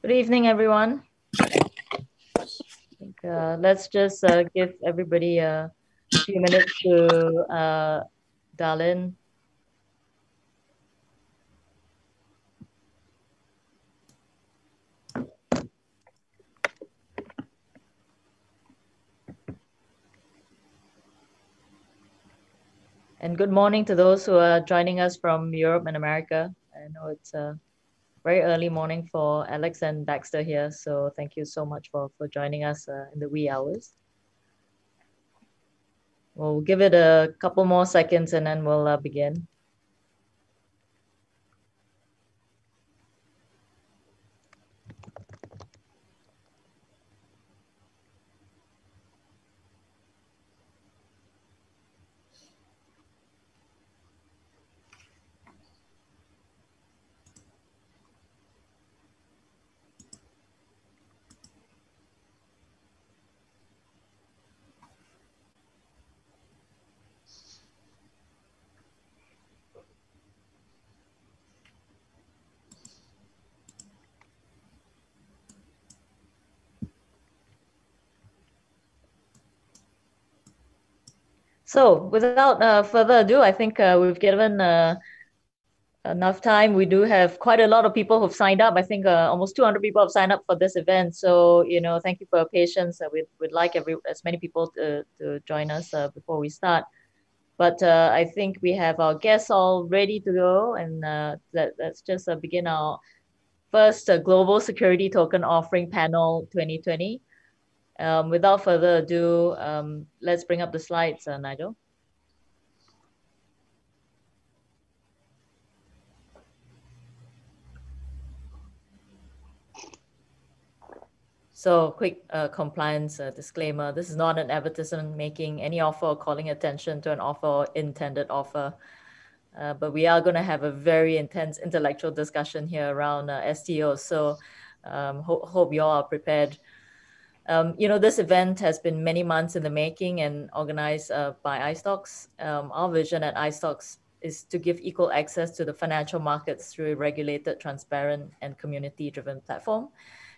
Good evening, everyone. Let's just give everybody a few minutes to dial in. And good morning to those who are joining us from Europe and America. I know it's a very early morning for Alex and Baxter here, so thank you so much for joining us in the wee hours. We'll give it a couple more seconds and then we'll begin. So without further ado, I think we've given enough time. We do have quite a lot of people who've signed up. I think almost 200 people have signed up for this event. So, thank you for your patience. We'd like as many people to join us before we start. But I think we have our guests all ready to go. And let's just begin our first Global Security Token Offering Panel 2020. Without further ado, let's bring up the slides, Nigel. So quick compliance disclaimer. This is not an advertisement making any offer or calling attention to an offer or intended offer. But we are going to have a very intense intellectual discussion here around STOs. So hope you all are prepared. This event has been many months in the making and organized by iSTOX. Our vision at iSTOX is to give equal access to the financial markets through a regulated, transparent, and community-driven platform.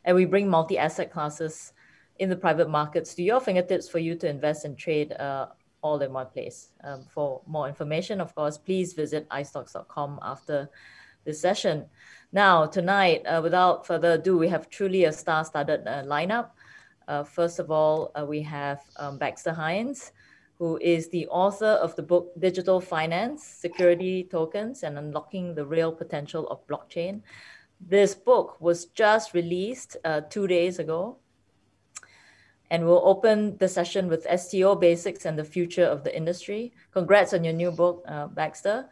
And we bring multi-asset classes in the private markets to your fingertips for you to invest and trade all in one place. For more information, of course, please visit iSTOX.com after this session. Now, tonight, without further ado, we have truly a star-studded lineup. First of all, we have Baxter Hines, who is the author of the book Digital Finance, Security Tokens, and Unlocking the Real Potential of Blockchain. This book was just released 2 days ago, and we'll open the session with STO basics and the future of the industry. Congrats on your new book, Baxter.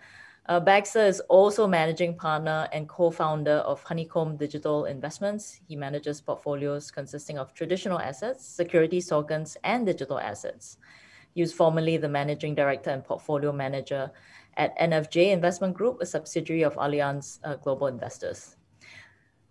Baxter is also managing partner and co-founder of Honeycomb Digital Investments. He manages portfolios consisting of traditional assets, securities tokens, and digital assets. He was formerly the managing director and portfolio manager at NFJ Investment Group, a subsidiary of Allianz Global Investors.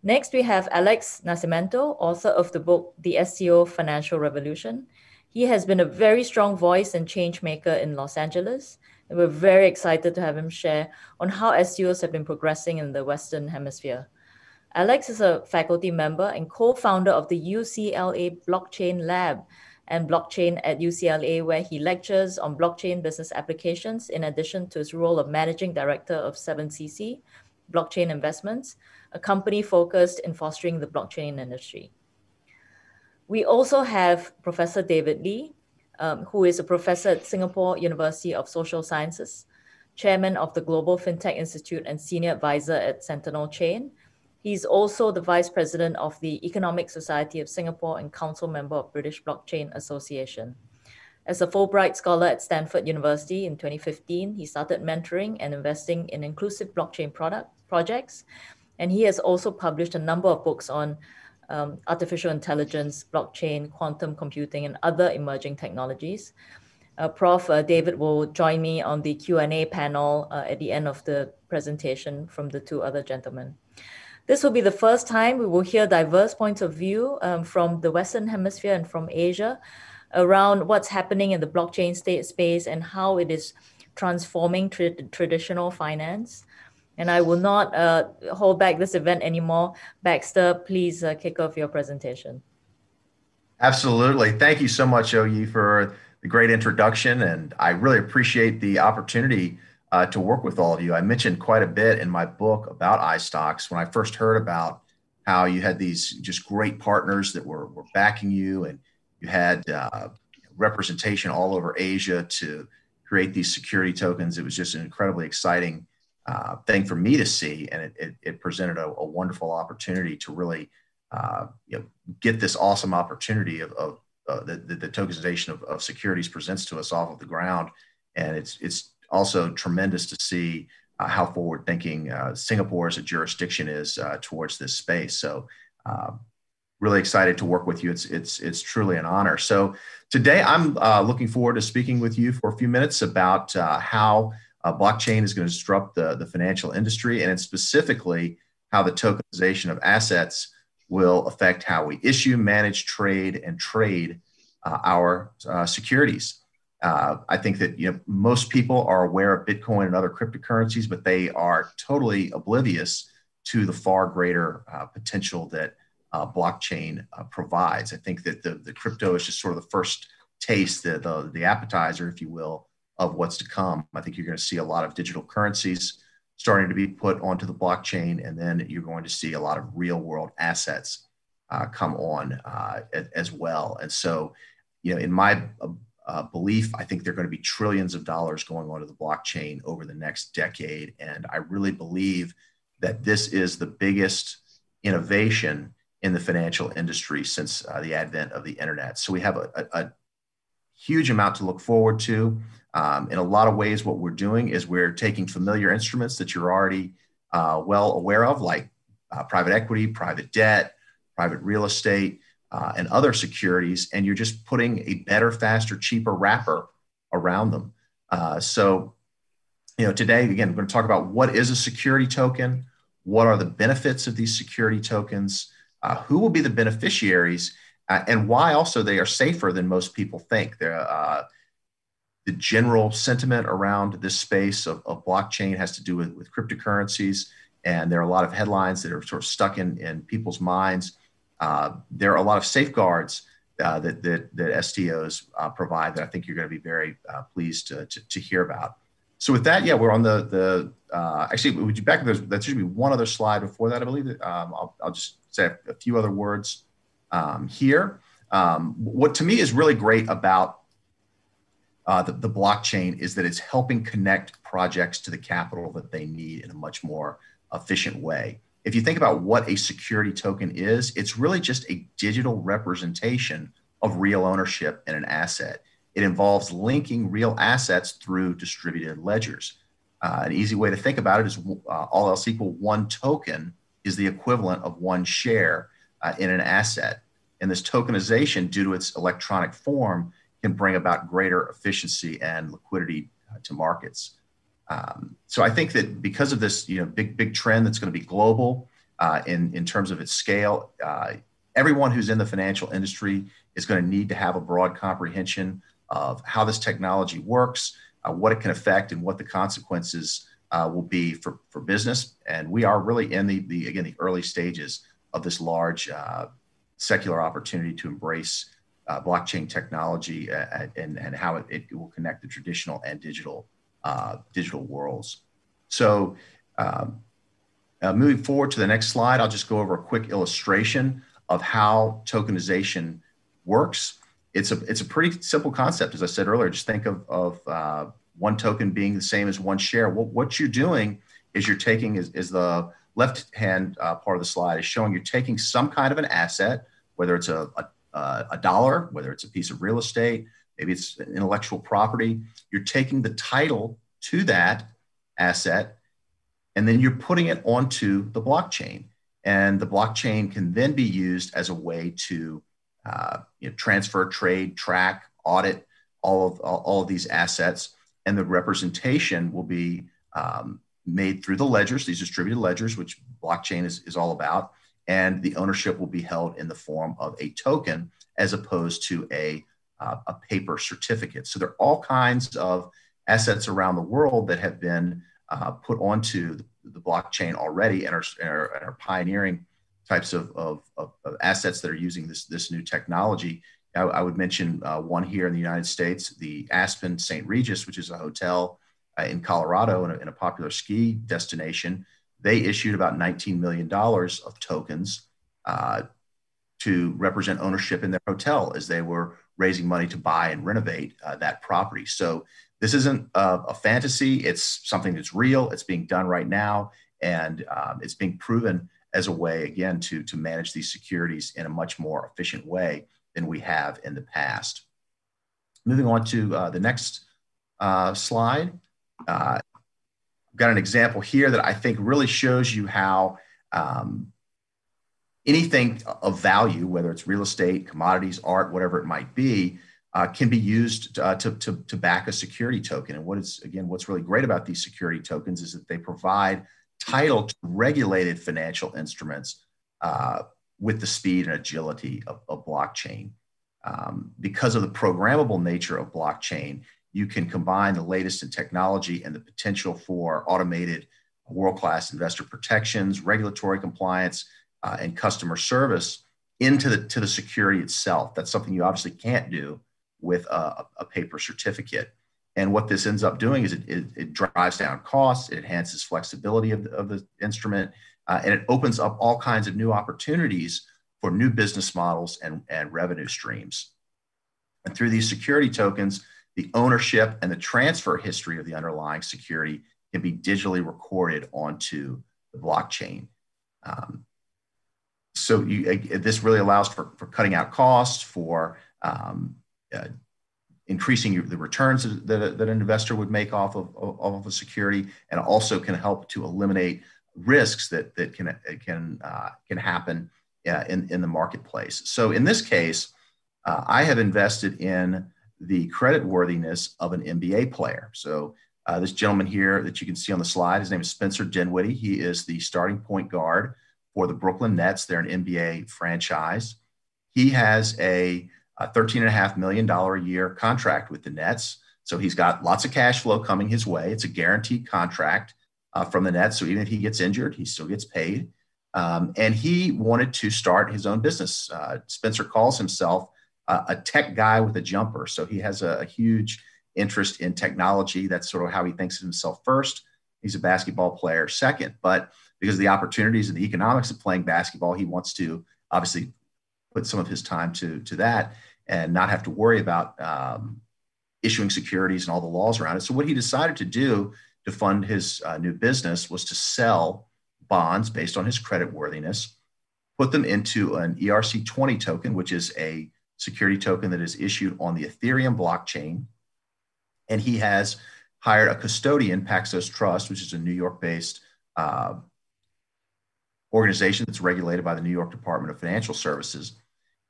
Next, we have Alex Nascimento, author of the book, The STO Financial Revolution. He has been a very strong voice and change maker in Los Angeles. And we're very excited to have him share on how STOs have been progressing in the Western Hemisphere. Alex is a faculty member and co-founder of the UCLA Blockchain Lab and Blockchain at UCLA, where he lectures on blockchain business applications, in addition to his role of managing director of 7cc, Blockchain Investments, a company focused in fostering the blockchain industry. We also have Professor David Lee, who is a professor at Singapore University of Social Sciences, chairman of the Global FinTech Institute and senior advisor at Sentinel Chain. He's also the vice president of the Economic Society of Singapore and council member of British Blockchain Association. As a Fulbright scholar at Stanford University in 2015, he started mentoring and investing in inclusive blockchain projects. And he has also published a number of books on artificial intelligence, blockchain, quantum computing, and other emerging technologies. Prof. David will join me on the Q&A panel at the end of the presentation from the two other gentlemen. This will be the first time we will hear diverse points of view from the Western Hemisphere and from Asia around what's happening in the blockchain space and how it is transforming traditional finance. And I will not hold back this event anymore. Baxter, please kick off your presentation. Absolutely. Thank you so much, OU, for the great introduction. And I really appreciate the opportunity to work with all of you. I mentioned quite a bit in my book about iSTOX when I first heard about how you had these just great partners that were backing you, and you had representation all over Asia to create these security tokens. It was just an incredibly exciting thing for me to see. And it presented a wonderful opportunity to really get this awesome opportunity of the tokenization of securities presents to us off of the ground. And it's also tremendous to see how forward thinking Singapore as a jurisdiction is towards this space. So really excited to work with you. It's truly an honor. So today I'm looking forward to speaking with you for a few minutes about how blockchain is going to disrupt the financial industry, and specifically how the tokenization of assets will affect how we issue, manage, trade, and trade our securities. I think that most people are aware of Bitcoin and other cryptocurrencies, but they are totally oblivious to the far greater potential that blockchain provides. I think that the crypto is just sort of the first taste, the appetizer, if you will, of what's to come. I think you're going to see a lot of digital currencies starting to be put onto the blockchain, and then you're going to see a lot of real world assets come on as well. And so, in my belief, I think there are going to be trillions of dollars going onto the blockchain over the next decade. And I really believe that this is the biggest innovation in the financial industry since the advent of the internet. So we have a huge amount to look forward to. In a lot of ways, what we're doing is we're taking familiar instruments that you're already well aware of, like private equity, private debt, private real estate, and other securities, and you're just putting a better, faster, cheaper wrapper around them. So, today, again, we're going to talk about what is a security token, what are the benefits of these security tokens, who will be the beneficiaries, and why also they are safer than most people think. The general sentiment around this space of blockchain has to do with cryptocurrencies, and there are a lot of headlines that are sort of stuck in people's minds. There are a lot of safeguards that STOs provide that I think you're going to be very pleased to hear about. So with that, we're on actually, would you back up? There should be one other slide before that, I believe. I'll just say a few other words here. What to me is really great about the blockchain is that it's helping connect projects to the capital that they need in a much more efficient way. If you think about what a security token is, it's really just a digital representation of real ownership in an asset. It involves linking real assets through distributed ledgers. An easy way to think about it is all else equal, one token is the equivalent of one share in an asset. And this tokenization, due to its electronic form, can bring about greater efficiency and liquidity to markets. So I think that because of this, big trend that's going to be global in terms of its scale, everyone who's in the financial industry is going to need to have a broad comprehension of how this technology works, what it can affect, and what the consequences will be for business. And we are really in the early stages of this large secular opportunity to embrace blockchain technology and how it will connect the traditional and digital worlds. So moving forward to the next slide, I'll just go over a quick illustration of how tokenization works. It's a pretty simple concept. As I said earlier, just think of one token being the same as one share. What you're doing is you're taking, is the left-hand part of the slide is showing you're taking some kind of an asset, whether it's a dollar, whether it's a piece of real estate, maybe it's intellectual property. You're taking the title to that asset, and then you're putting it onto the blockchain. And the blockchain can then be used as a way to transfer, trade, track, audit all of these assets. And the representation will be made through the ledgers, these distributed ledgers, which blockchain is all about. And the ownership will be held in the form of a token as opposed to a paper certificate. So there are all kinds of assets around the world that have been put onto the blockchain already and are pioneering types of assets that are using this new technology. I would mention one here in the United States, the Aspen St. Regis, which is a hotel in Colorado and a popular ski destination. They issued about $19 million of tokens to represent ownership in their hotel as they were raising money to buy and renovate that property. So this isn't a fantasy. It's something that's real. It's being done right now. And it's being proven as a way, again, to manage these securities in a much more efficient way than we have in the past. Moving on to the next slide. I've got an example here that I think really shows you how anything of value, whether it's real estate, commodities, art, whatever it might be, can be used to back a security token. And what's really great about these security tokens is that they provide title to regulated financial instruments with the speed and agility of blockchain. Because of the programmable nature of blockchain, you can combine the latest in technology and the potential for automated world-class investor protections, regulatory compliance, and customer service into the security itself. That's something you obviously can't do with a paper certificate. And what this ends up doing is it drives down costs, it enhances flexibility of the instrument, and it opens up all kinds of new opportunities for new business models and revenue streams. And through these security tokens, the ownership and the transfer history of the underlying security can be digitally recorded onto the blockchain. So this really allows for cutting out costs, for increasing the returns that an investor would make off of a security, and also can help to eliminate risks that can happen in the marketplace. So in this case, I have invested in the creditworthiness of an NBA player. So this gentleman here that you can see on the slide, his name is Spencer Dinwiddie. He is the starting point guard for the Brooklyn Nets. They're an NBA franchise. He has a $13.5 million a year contract with the Nets. So he's got lots of cash flow coming his way. It's a guaranteed contract from the Nets. So even if he gets injured, he still gets paid. And he wanted to start his own business. Spencer calls himself a tech guy with a jumper. So he has a huge interest in technology. That's sort of how he thinks of himself first. He's a basketball player second, but because of the opportunities and the economics of playing basketball, he wants to obviously put some of his time to that and not have to worry about issuing securities and all the laws around it. So what he decided to do to fund his new business was to sell bonds based on his creditworthiness, put them into an ERC20 token, which is a security token that is issued on the Ethereum blockchain. And he has hired a custodian, Paxos Trust, which is a New York-based organization that's regulated by the New York Department of Financial Services.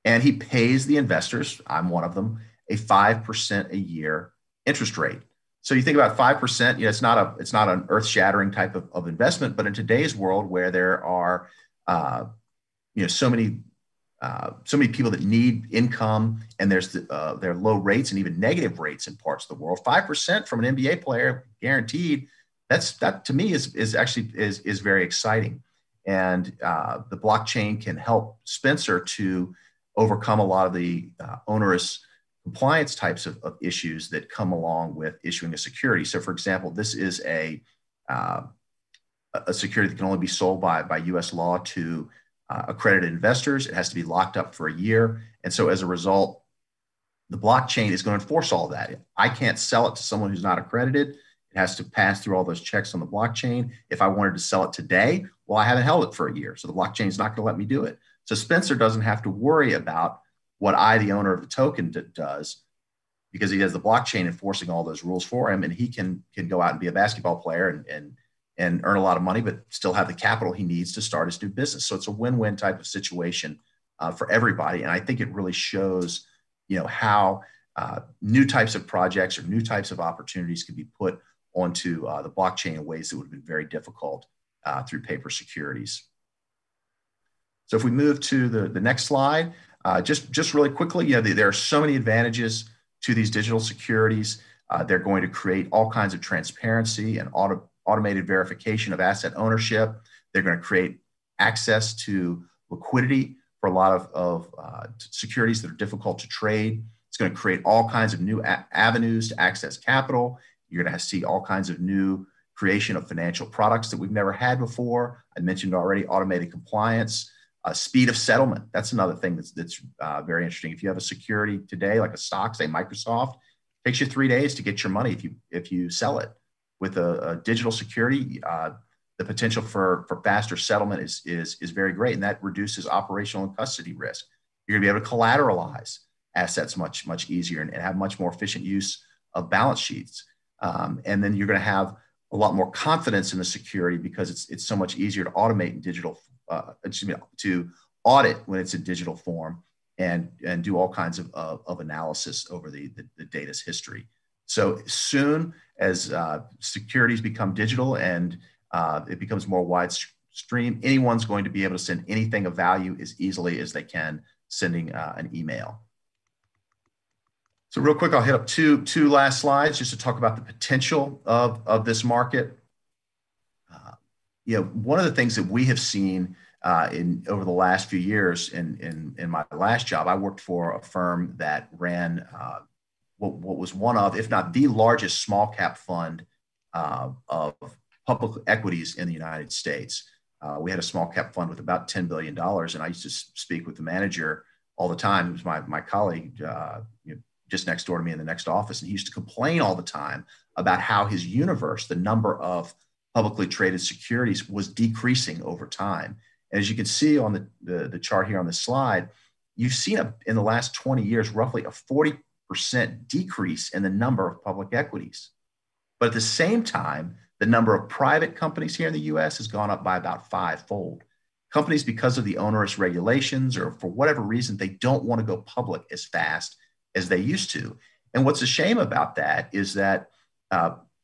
And he pays the investors, I'm one of them, a 5% a year interest rate. So you think about 5%, it's not an earth-shattering type of investment, but in today's world where there are so many people that need income, and there are low rates and even negative rates in parts of the world, 5% from an NBA player guaranteed, that to me is actually very exciting. And the blockchain can help Spencer to overcome a lot of the onerous compliance types of issues that come along with issuing a security. So for example, this is a security that can only be sold by US law to accredited investors. It has to be locked up for a year. And so as a result, the blockchain is going to enforce all of that. I can't sell it to someone who's not accredited. It has to pass through all those checks on the blockchain. If I wanted to sell it today, well, I haven't held it for a year. So the blockchain is not going to let me do it. So Spencer doesn't have to worry about what I, the owner of the token, does, because he has the blockchain enforcing all those rules for him, and he can go out and be a basketball player and earn a lot of money, but still have the capital he needs to start his new business. So it's a win-win type of situation for everybody. And I think it really shows, how new types of projects or new types of opportunities can be put onto the blockchain in ways that would have been very difficult through paper securities. So if we move to the next slide, just really quickly, there are so many advantages to these digital securities. They're going to create all kinds of transparency and automated verification of asset ownership. They're going to create access to liquidity for a lot of securities that are difficult to trade. It's going to create all kinds of new avenues to access capital. You're going to see all kinds of new creation of financial products that we've never had before. I mentioned already automated compliance, speed of settlement. That's another thing that's very interesting. If you have a security today, like a stock, say Microsoft, it takes you 3 days to get your money if you sell it. With a digital security, the potential for faster settlement is very great, and that reduces operational and custody risk. You're going to be able to collateralize assets much easier and have much more efficient use of balance sheets. And then you're going to have a lot more confidence in the security because it's so much easier to automate in digital, to audit when it's in digital form and do all kinds of analysis over the data's history. So soon as securities become digital and it becomes more widestream, anyone's going to be able to send anything of value as easily as they can sending an email. So real quick, I'll hit up two last slides just to talk about the potential of this market. One of the things that we have seen over the last few years in my last job, I worked for a firm that ran what was one of, if not the largest small cap fund of public equities in the United States. We had a small cap fund with about $10 billion. And I used to speak with the manager all the time. He was my colleague, just next door to me in the next office. And he used to complain all the time about how his universe, the number of publicly traded securities, was decreasing over time. And as you can see on the chart here on the slide, you've seen in the last 20 years, roughly a 40% decrease in the number of public equities. But at the same time, the number of private companies here in the US has gone up by about 5-fold. Companies, because of the onerous regulations or for whatever reason, they don't want to go public as fast as they used to. And what's a shame about that is that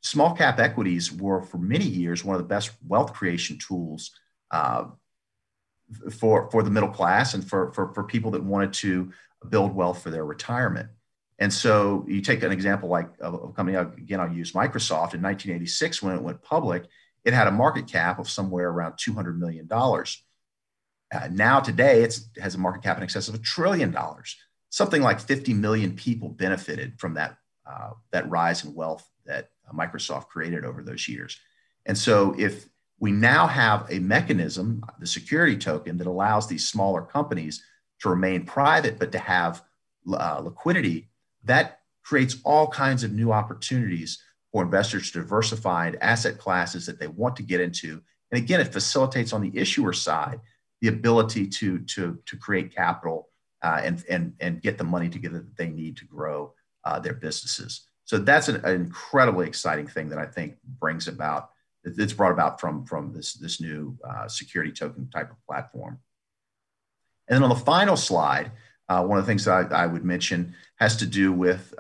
small cap equities were for many years one of the best wealth creation tools for the middle class and for people that wanted to build wealth for their retirement. And so you take an example like a company, again, I'll use Microsoft. In 1986, when it went public, it had a market cap of somewhere around $200 million. Now today, it has a market cap in excess of $1 trillion. Something like 50 million people benefited from that rise in wealth that Microsoft created over those years. And so if we now have a mechanism, the security token, that allows these smaller companies to remain private, but to have liquidity, that creates all kinds of new opportunities for investors to diversify asset classes that they want to get into. And again, it facilitates on the issuer side the ability to create capital and get the money together that they need to grow their businesses. So that's an incredibly exciting thing that I think it's brought about from this new security token type of platform. And then on the final slide, one of the things that I would mention has to do with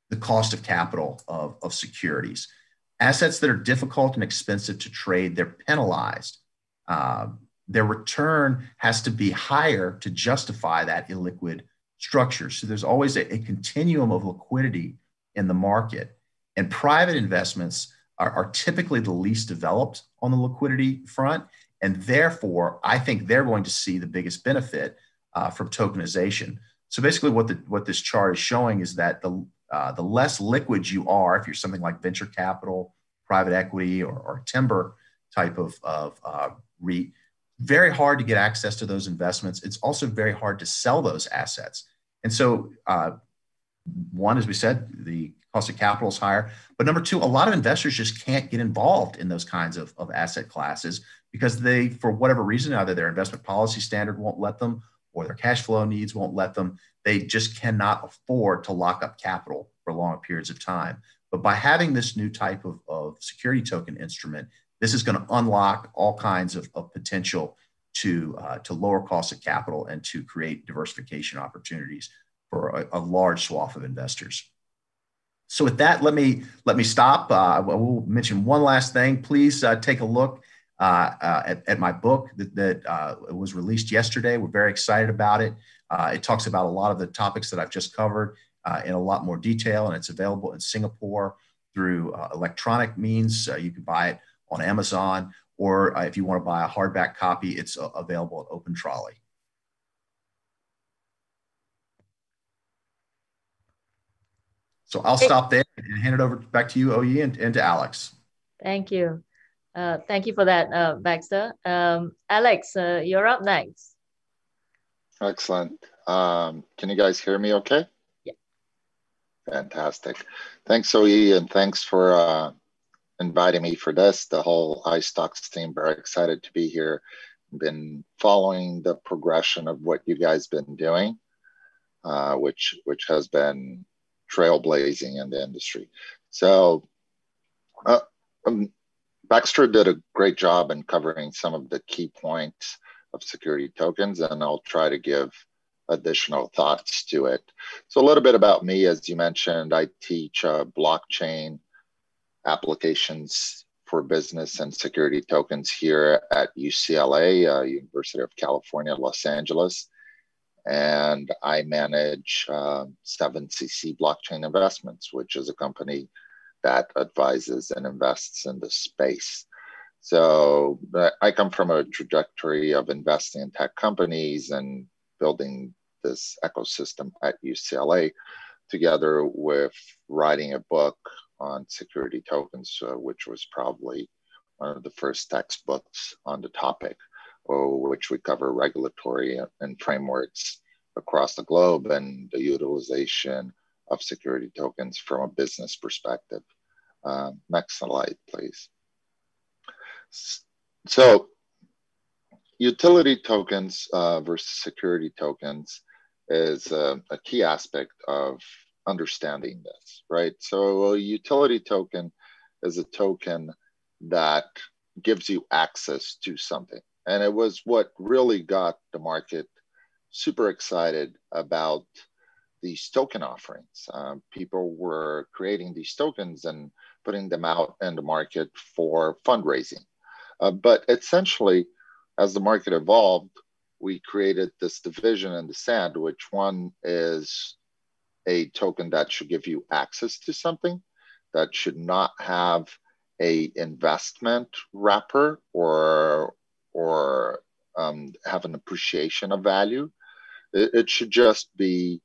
the cost of capital of securities. Assets that are difficult and expensive to trade, they're penalized. Their return has to be higher to justify that illiquid structure. So there's always a continuum of liquidity in the market. And private investments are typically the least developed on the liquidity front. And therefore, I think they're going to see the biggest benefit from tokenization. So basically what this chart is showing is that the less liquid you are, if you're something like venture capital, private equity, or timber type of REIT, very hard to get access to those investments. It's also very hard to sell those assets. And so one, as we said, the cost of capital is higher. But number two, a lot of investors just can't get involved in those kinds of asset classes because they, for whatever reason, either their investment policy standard won't let them or their cash flow needs won't let them. They just cannot afford to lock up capital for long periods of time. But by having this new type of security token instrument, this is going to unlock all kinds of potential to lower costs of capital and to create diversification opportunities for a large swath of investors. So with that, let me stop. I will mention one last thing. Please take a look at my book that was released yesterday. We're very excited about it. It talks about a lot of the topics that I've just covered in a lot more detail, and it's available in Singapore through electronic means. You can buy it on Amazon, or if you want to buy a hardback copy, it's available at Open Trolley. So I'll stop there and hand it over back to you, OE, and to Alex. Thank you. Thank you for that, Baxter. Alex, you're up next. Excellent. Can you guys hear me okay? Yeah. Fantastic. Thanks, OE, and thanks for inviting me for this. The whole iSTOX team, very excited to be here. Been following the progression of what you guys been doing, which has been trailblazing in the industry. So Baxter did a great job in covering some of the key points of security tokens, and I'll try to give additional thoughts to it. So a little bit about me, as you mentioned, I teach blockchain applications for business and security tokens here at UCLA, University of California, Los Angeles. And I manage 7cc Blockchain Investments, which is a company that advises and invests in the space. So I come from a trajectory of investing in tech companies and building this ecosystem at UCLA, together with writing a book on security tokens, which was probably one of the first textbooks on the topic, which we cover regulatory and frameworks across the globe and the utilization of security tokens from a business perspective. Next slide, please. So utility tokens versus security tokens is a key aspect of understanding this, right? So a utility token is a token that gives you access to something. And it was what really got the market super excited about these token offerings. People were creating these tokens and putting them out in the market for fundraising. But essentially, as the market evolved, we created this division in the sand, which one is a token that should give you access to something, that should not have a investment wrapper or have an appreciation of value. It should just be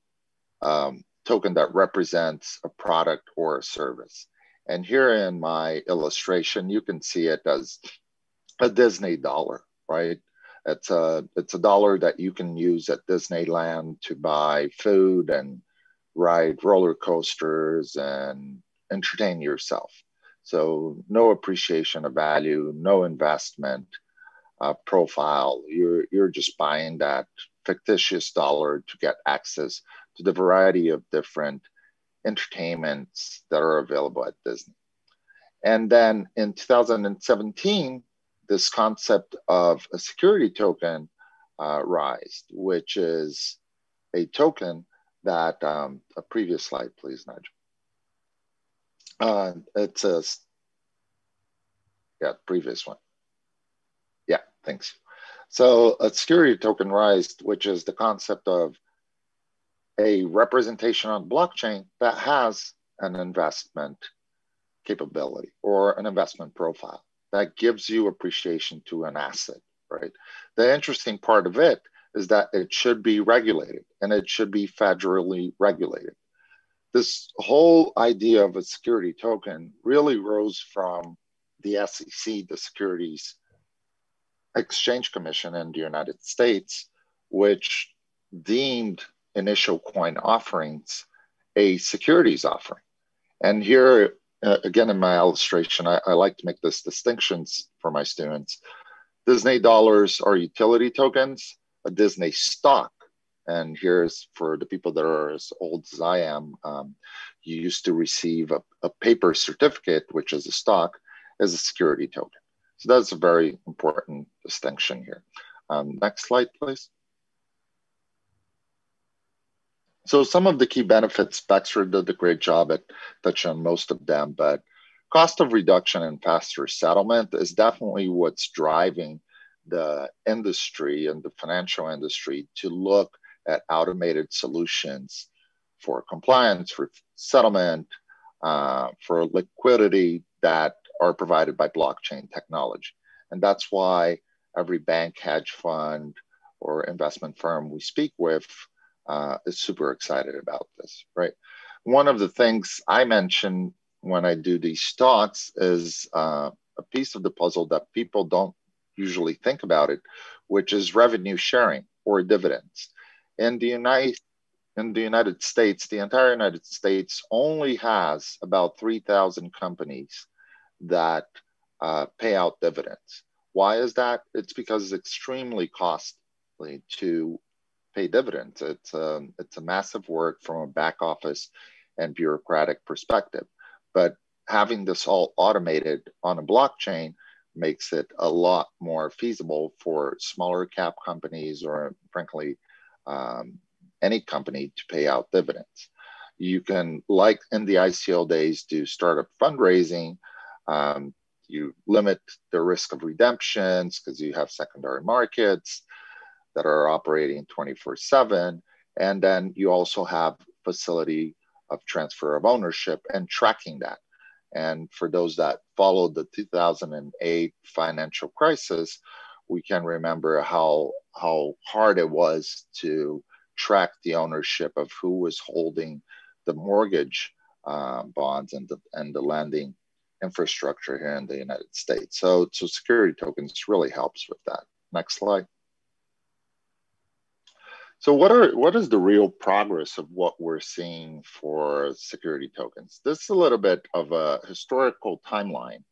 token that represents a product or a service. And here in my illustration, you can see it as a Disney dollar, right? It's a dollar that you can use at Disneyland to buy food and ride roller coasters and entertain yourself. So no appreciation of value, no investment profile. You're just buying that fictitious dollar to get access to the variety of different entertainments that are available at Disney. And then in 2017, this concept of a security token rise, which is a token that, a previous slide, please, Nigel. It's a, yeah, previous one. Yeah, thanks. So a security token rise, which is the concept of a representation on blockchain that has an investment capability or an investment profile that gives you appreciation to an asset, right? The interesting part of it is that it should be regulated, and it should be federally regulated. This whole idea of a security token really rose from the SEC, the Securities Exchange Commission in the United States, which deemed initial coin offerings a securities offering. And here, again, in my illustration, I like to make this distinctions for my students. Disney dollars are utility tokens, a Disney stock. And here's for the people that are as old as I am, you used to receive a paper certificate, which is a stock, as a security token. So that's a very important distinction here. Next slide, please. So some of the key benefits, Baxter did a great job at touching on most of them, but cost of reduction and faster settlement is definitely what's driving the industry and the financial industry to look at automated solutions for compliance, for settlement, for liquidity that are provided by blockchain technology. And that's why every bank, hedge fund, or investment firm we speak with is super excited about this, right? One of the things I mention when I do these thoughts is a piece of the puzzle that people don't usually think about it, which is revenue sharing or dividends. In the United States, the entire United States only has about 3,000 companies that pay out dividends. Why is that? It's because it's extremely costly to pay dividends. It's a massive work from a back office and bureaucratic perspective. But having this all automated on a blockchain makes it a lot more feasible for smaller cap companies or frankly, any company to pay out dividends. You can, like in the ICO days, do startup fundraising. You limit the risk of redemptions because you have secondary markets that are operating 24/7. And then you also have facility of transfer of ownership and tracking that. And for those that followed the 2008 financial crisis, we can remember how hard it was to track the ownership of who was holding the mortgage bonds and the lending infrastructure here in the United States. So security tokens really helps with that. Next slide. So what is the real progress of what we're seeing for security tokens? This is a little bit of a historical timeline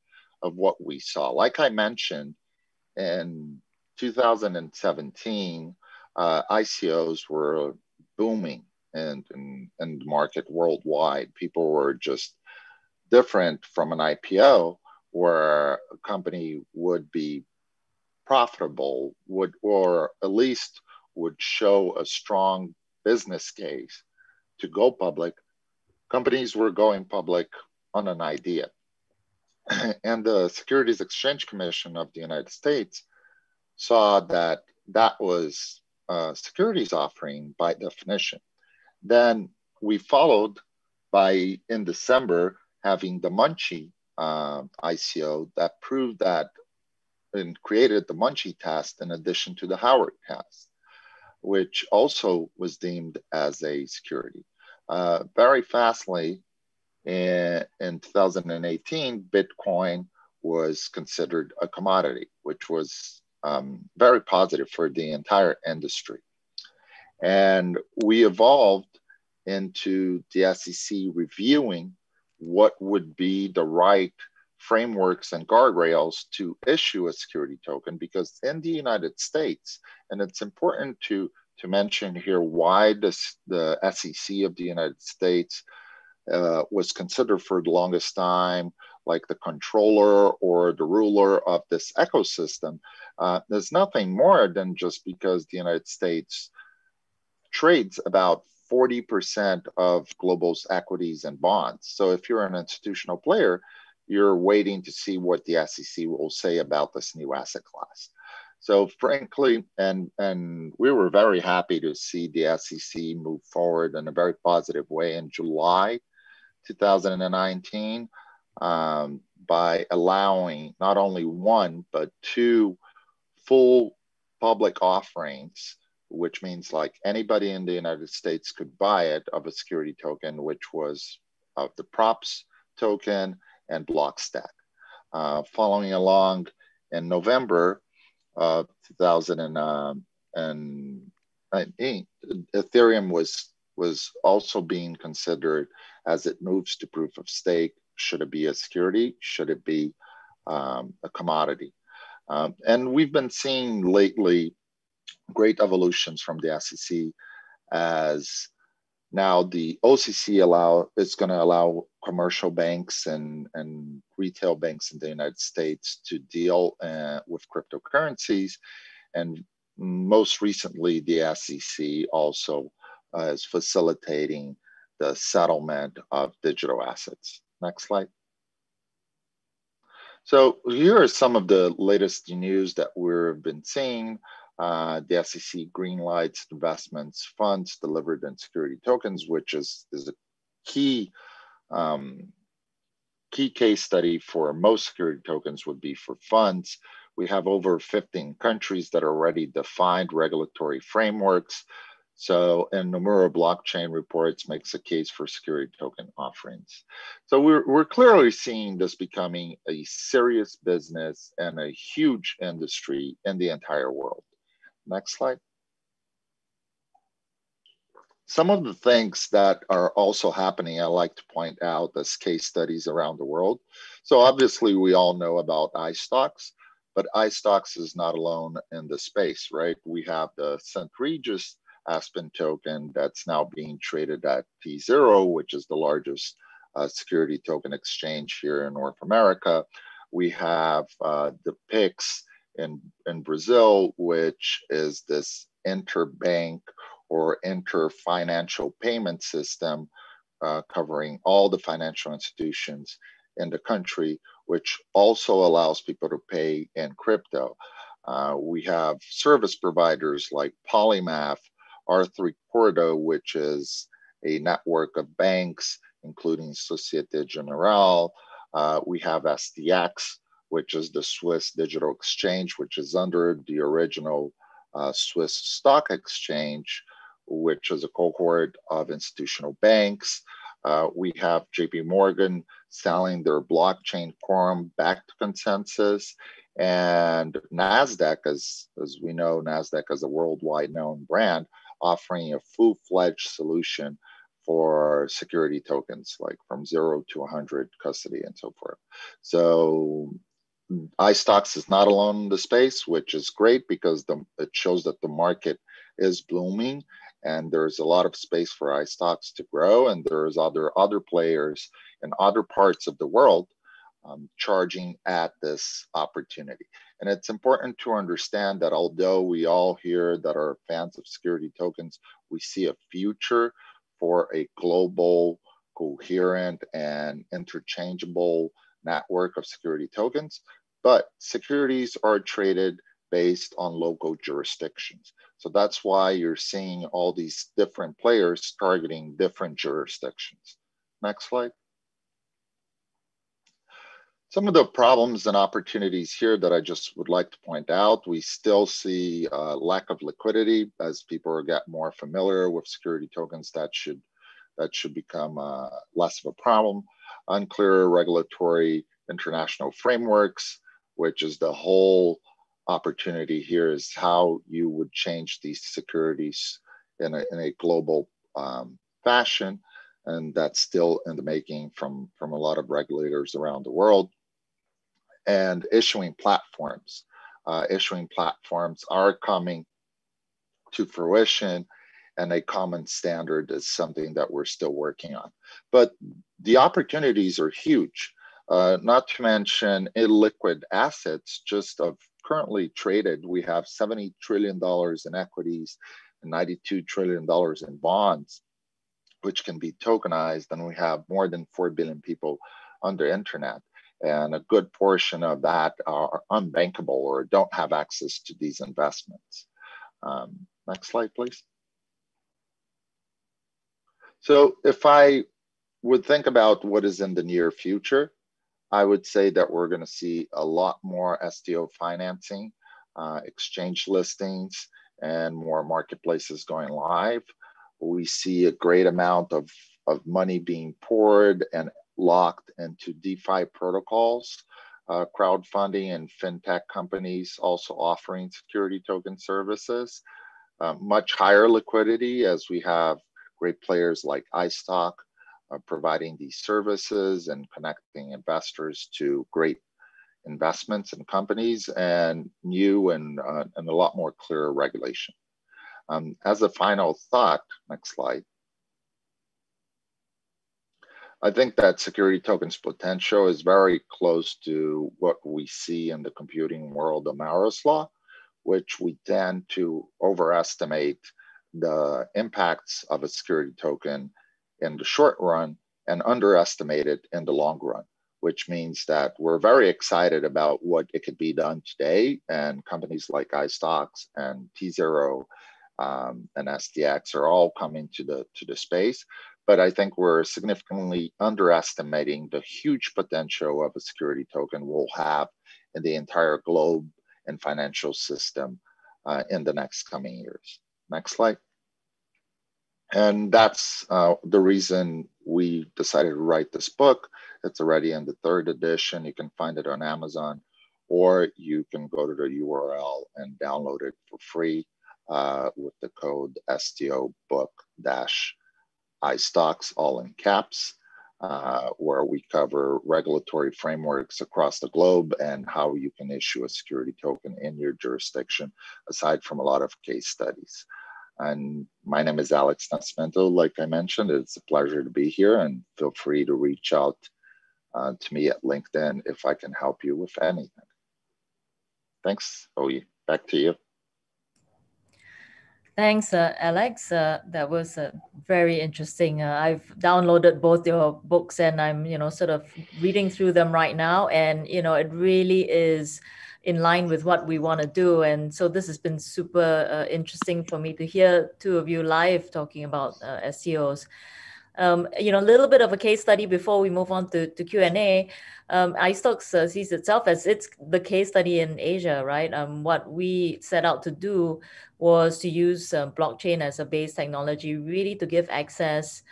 of what we saw. Like I mentioned, in 2017, ICOs were booming in the market worldwide. People were just different from an IPO where a company would be profitable, or at least would show a strong business case to go public. Companies were going public on an idea. And the Securities Exchange Commission of the United States saw that that was a securities offering by definition. Then we followed by, in December, having the Munchie ICO that proved that and created the Munchie test in addition to the Howard test, which also was deemed as a security. Very fastly, in 2018, Bitcoin was considered a commodity, which was very positive for the entire industry. And we evolved into the SEC reviewing what would be the right frameworks and guardrails to issue a security token, because in the United States, and it's important to mention here why the SEC of the United States was considered for the longest time like the controller or the ruler of this ecosystem. There's nothing more than just because the United States trades about 40% of global's equities and bonds. So if you're an institutional player, you're waiting to see what the SEC will say about this new asset class. So frankly, and we were very happy to see the SEC move forward in a very positive way in July 2019 by allowing not only one, but two full public offerings, which means like anybody in the United States could buy it, of a security token, which was of the Props token and Blockstack. Following along in November of 2019, Ethereum was also being considered as it moves to proof of stake. Should it be a security? Should it be a commodity? And we've been seeing lately great evolutions from the SEC, as now the OCC is going to allow commercial banks and retail banks in the United States to deal with cryptocurrencies. And most recently, the SEC also is facilitating the settlement of digital assets. Next slide. So here are some of the latest news that we've been seeing. The SEC greenlights investments funds delivered in security tokens, which is a key Key case study for most security tokens would be for funds. We have over 15 countries that already defined regulatory frameworks. So, and Nomura blockchain reports makes a case for security token offerings. So we're clearly seeing this becoming a serious business and a huge industry in the entire world. Next slide. Some of the things that are also happening, I like to point out as case studies around the world. So obviously we all know about iSTOX, but iSTOX is not alone in the space, right? We have the St. Regis Aspen token that's now being traded at T0, which is the largest security token exchange here in North America. We have the PIX in Brazil, which is this interbank or inter-financial payment system covering all the financial institutions in the country, which also allows people to pay in crypto. We have service providers like Polymath, R3 Cordo, which is a network of banks, including Societe Generale. We have STX, which is the Swiss digital exchange, which is under the original Swiss stock exchange, which is a cohort of institutional banks. We have JP Morgan selling their blockchain quorum-backed consensus, and NASDAQ, as we know, NASDAQ is a worldwide known brand, offering a full-fledged solution for security tokens, like from 0 to 100 custody and so forth. So iSTOX is not alone in the space, which is great because it shows that the market is blooming and there's a lot of space for iSTOX to grow, and there's other players in other parts of the world charging at this opportunity. And it's important to understand that although we all here that are fans of security tokens, we see a future for a global, coherent, and interchangeable network of security tokens, but securities are traded based on local jurisdictions. So that's why you're seeing all these different players targeting different jurisdictions. Next slide. Some of the problems and opportunities here that I just would like to point out, we still see lack of liquidity as people get more familiar with security tokens. That should become less of a problem. Unclear regulatory international frameworks, which is the whole opportunity here, is how you would change these securities in a global fashion. And that's still in the making from a lot of regulators around the world. And issuing platforms. Issuing platforms are coming to fruition, and a common standard is something that we're still working on. But the opportunities are huge, not to mention illiquid assets. Just of currently traded, we have $70 trillion in equities and $92 trillion in bonds, which can be tokenized, and we have more than 4 billion people on the internet. And a good portion of that are unbankable or don't have access to these investments. Next slide, please. So if I would think about what is in the near future, I would say that we're going to see a lot more STO financing, exchange listings, and more marketplaces going live. We see a great amount of money being poured and locked into DeFi protocols, crowdfunding and fintech companies also offering security token services, much higher liquidity as we have great players like iSTOX providing these services and connecting investors to great investments and companies, and new and a lot more clear regulation. As a final thought, next slide. I think that security tokens potential is very close to what we see in the computing world of Maurer's law, which we tend to overestimate the impacts of a security token in the short run and underestimate it in the long run, which means that we're very excited about what it could be done today. And companies like iSTOX and T0 and STX are all coming to the space. but I think we're significantly underestimating the huge potential of a security token will have in the entire globe and financial system in the next coming years. Next slide. And that's the reason we decided to write this book. It's already in the 3rd edition. You can find it on Amazon, or you can go to the URL and download it for free with the code STO book-iSTOX, all in caps, where we cover regulatory frameworks across the globe and how you can issue a security token in your jurisdiction, aside from a lot of case studies. And my name is Alex Nascimento. Like I mentioned, it's a pleasure to be here, and feel free to reach out to me at LinkedIn if I can help you with anything. Thanks, Oyi. Back to you. Thanks, Alex. That was very interesting. I've downloaded both your books, and I'm, sort of reading through them right now. And, it really is in line with what we want to do. And so this has been super interesting for me to hear two of you live talking about STOs. A little bit of a case study before we move on to Q&A. iSTOX sees itself as it's the case study in Asia, right? What we set out to do was to use blockchain as a base technology, really to give access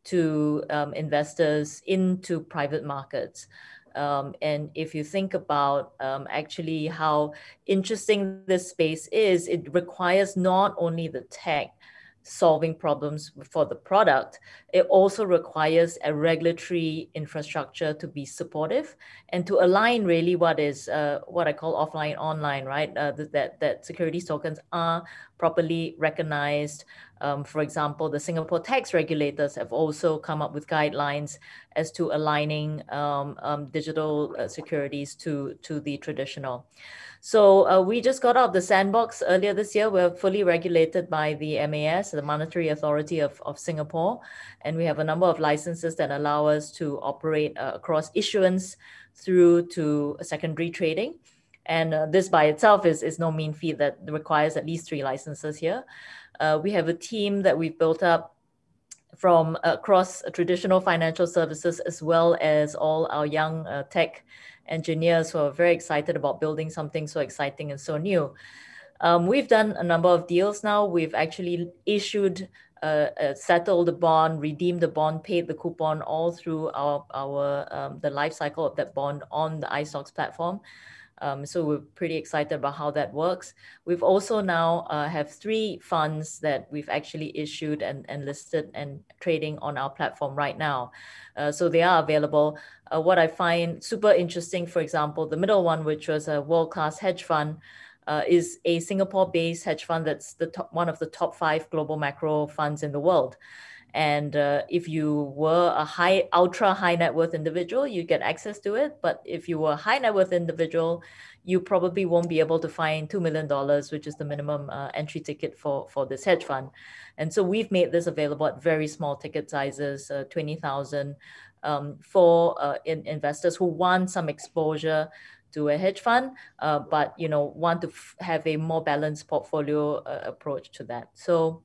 to investors into private markets. And if you think about actually how interesting this space is, it requires not only the tech solving problems for the product, it also requires a regulatory infrastructure to be supportive and to align really what is what I call offline online, right? That securities tokens are properly recognized. For example, the Singapore tax regulators have also come up with guidelines as to aligning digital securities to the traditional. So we just got out of the sandbox earlier this year. We're fully regulated by the MAS, the Monetary Authority of Singapore. And we have a number of licenses that allow us to operate across issuance through to secondary trading. And this by itself is no mean feat. That requires at least 3 licenses here. We have a team that we've built up from across traditional financial services, as well as all our young tech engineers who are very excited about building something so exciting and so new. We've done a number of deals now. We've actually issued, settled the bond, redeemed the bond, paid the coupon all through the life cycle of that bond on the iSTOX platform. So we're pretty excited about how that works. We've also now have 3 funds that we've actually issued and listed and trading on our platform right now. So they are available. What I find super interesting, for example, the middle one, which was a world-class hedge fund, is a Singapore-based hedge fund that's one of the top 5 global macro funds in the world. And if you were a ultra high net worth individual, you get access to it. But if you were a high net worth individual, you probably won't be able to find $2 million, which is the minimum entry ticket for this hedge fund. And so we've made this available at very small ticket sizes, 20,000, for investors who want some exposure to a hedge fund, but want to have a more balanced portfolio approach to that. So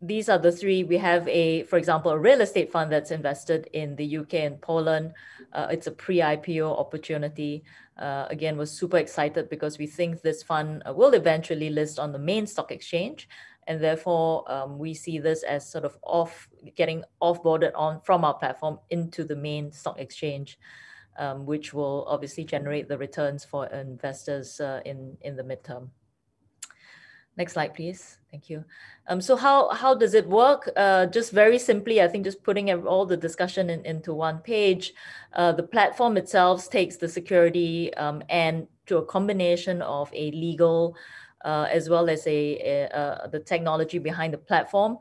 these are the 3. We have for example, a real estate fund that's invested in the UK and Poland. It's a pre-IPO opportunity. Again, we're super excited because we think this fund will eventually list on the main stock exchange. And therefore, we see this as sort of getting offboarded from our platform into the main stock exchange, which will obviously generate the returns for investors in the midterm. Next slide, please. Thank you. So how does it work? Just very simply, I think just putting all the discussion into one page, the platform itself takes the security and to a combination of a legal as well as the technology behind the platform.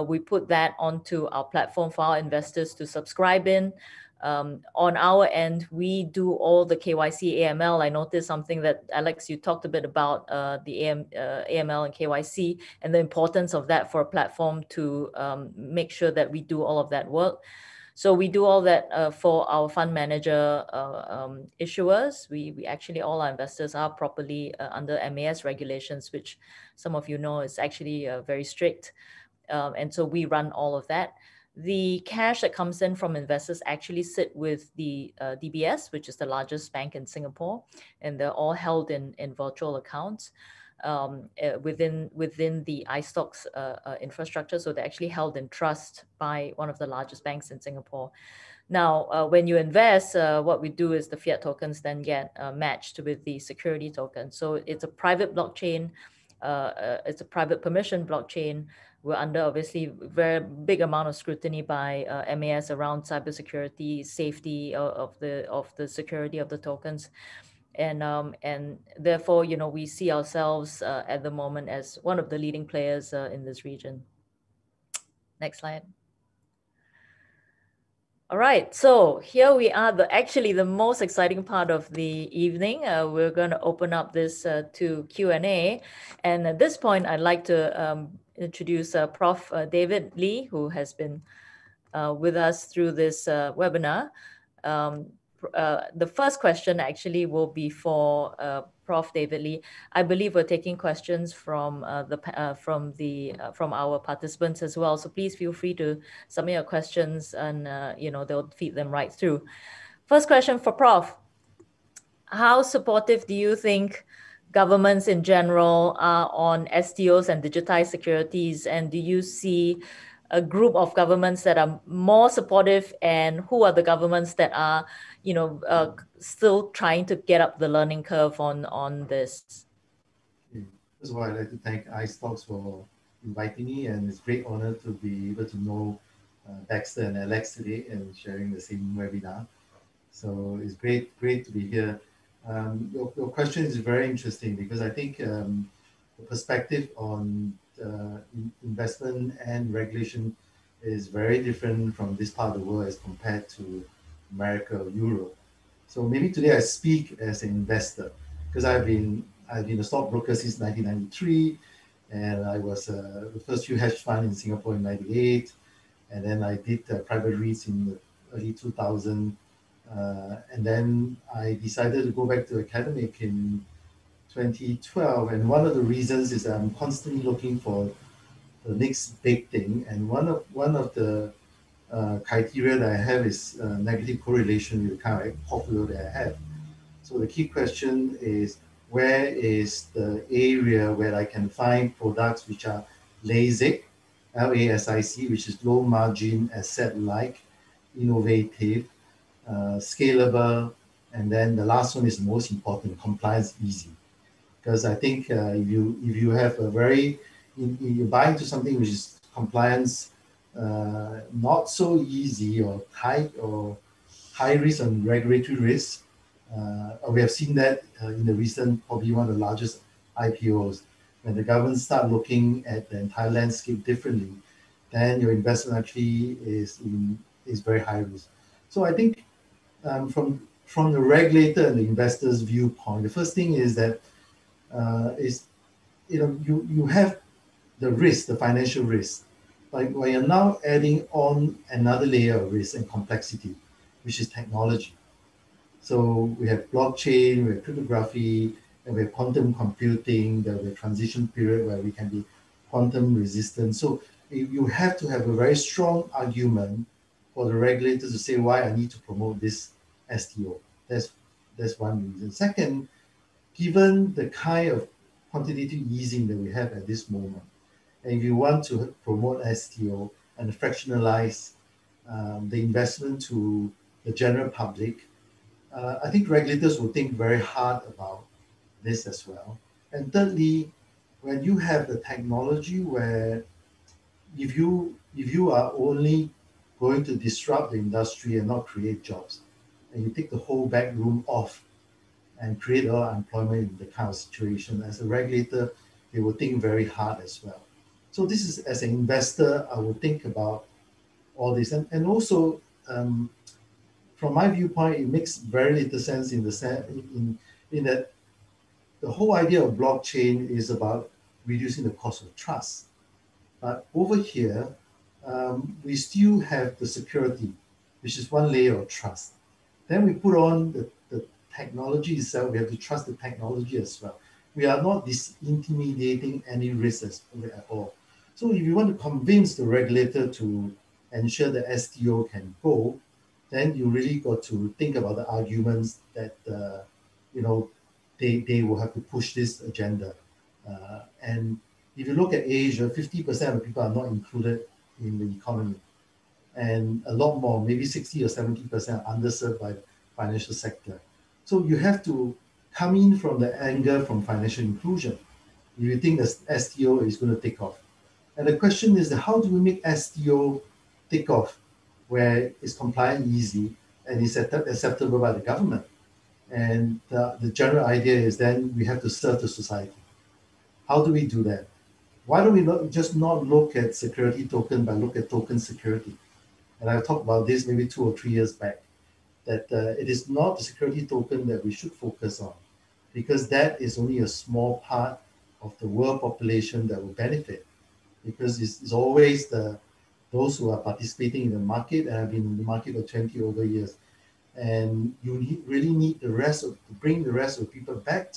We put that onto our platform for our investors to subscribe in. On our end, we do all the KYC AML. I noticed something that, Alex, you talked a bit about the AML and KYC and the importance of that for a platform to make sure that we do all of that work. So we do all that for our fund manager issuers. We actually, all our investors are properly under MAS regulations, which some of you know is actually very strict. And so we run all of that. The cash that comes in from investors actually sit with the DBS, which is the largest bank in Singapore, and they're all held in virtual accounts within the iSTOX infrastructure. So they're actually held in trust by one of the largest banks in Singapore. Now, when you invest, what we do is the fiat tokens then get matched with the security token. So it's a private blockchain. It's a private permission blockchain. We're under obviously very big amount of scrutiny by MAS around cybersecurity, safety of the security of the tokens. And therefore, we see ourselves at the moment as one of the leading players in this region. Next slide. All right, so here we are, actually the most exciting part of the evening. We're going to open up this to Q&A. And at this point, I'd like to introduce Prof. David Lee, who has been with us through this webinar. The first question actually will be for Prof. David Lee. I believe we're taking questions from our participants as well. So please feel free to submit your questions, and they'll feed them right through. First question for Prof. How supportive do you think governments in general are on STOs and digitized securities, and do you see a group of governments that are more supportive, and who are the governments that are still trying to get up the learning curve on this? First of all, I'd like to thank iSTOX for inviting me, and it's a great honor to be able to know Baxter and Alex today and sharing the same webinar. So it's great to be here. Your question is very interesting, because I think the perspective on investment and regulation is very different from this part of the world as compared to America or Europe. So maybe today I speak as an investor, because I've been a stockbroker since 1993, and I was the first few hedge fund in Singapore in 98, and then I did private REITs in the early 2000s, and then I decided to go back to academic in 2012, and one of the reasons is that I'm constantly looking for the next big thing, and one of the criteria that I have is negative correlation with the kind of portfolio that I have. So the key question is, where is the area where I can find products which are LASIK, LASIC, which is low margin, asset-like, innovative, scalable, and then the last one is the most important, compliance easy. Because I think if you have a you buy into something which is compliance not so easy, or high risk and regulatory risk, we have seen that in the recent, probably one of the largest IPOs, when the government start looking at the entire landscape differently, then your investment actually is very high risk. So I think from the regulator and the investor's viewpoint, the first thing is that you have the risk, the financial risk, but when you're now adding on another layer of risk and complexity, which is technology. So we have blockchain, we have cryptography, and we have quantum computing. There will be a transition period where we can be quantum resistant. So you have to have a very strong argument for the regulators to say why I need to promote this STO. That's one reason. Second, given the kind of quantitative easing that we have at this moment, and if you want to promote STO and fractionalize the investment to the general public, I think regulators will think very hard about this as well. And thirdly, when you have the technology where if you are only going to disrupt the industry and not create jobs, and you take the whole back room off and create a lot of employment in the kind of situation, as a regulator, they will think very hard as well. So this is, as an investor, I will think about all this. And also, from my viewpoint, it makes very little sense in that the whole idea of blockchain is about reducing the cost of trust. But over here, we still have the security, which is one layer of trust. Then we put on the technology itself. We have to trust the technology as well. We are not disintermediating any risk at all. So if you want to convince the regulator to ensure the STO can go, then you really got to think about the arguments that, you know, they will have to push this agenda. And if you look at Asia, 50% of people are not included in the economy. And a lot more, maybe 60 or 70% are underserved by the financial sector. So you have to come in from the angle from financial inclusion. If you think the STO is going to take off. And the question is, how do we make STO take off where it's compliant easy and is acceptable by the government? And the general idea is then we have to serve the society. How do we do that? Why don't we not look at security token, but look at token security? And I talked about this maybe 2 or 3 years back, that it is not the security token that we should focus on, because that is only a small part of the world population that will benefit, because it's always those who are participating in the market and have been in the market for 20 over years. And you really need to bring the rest of the people back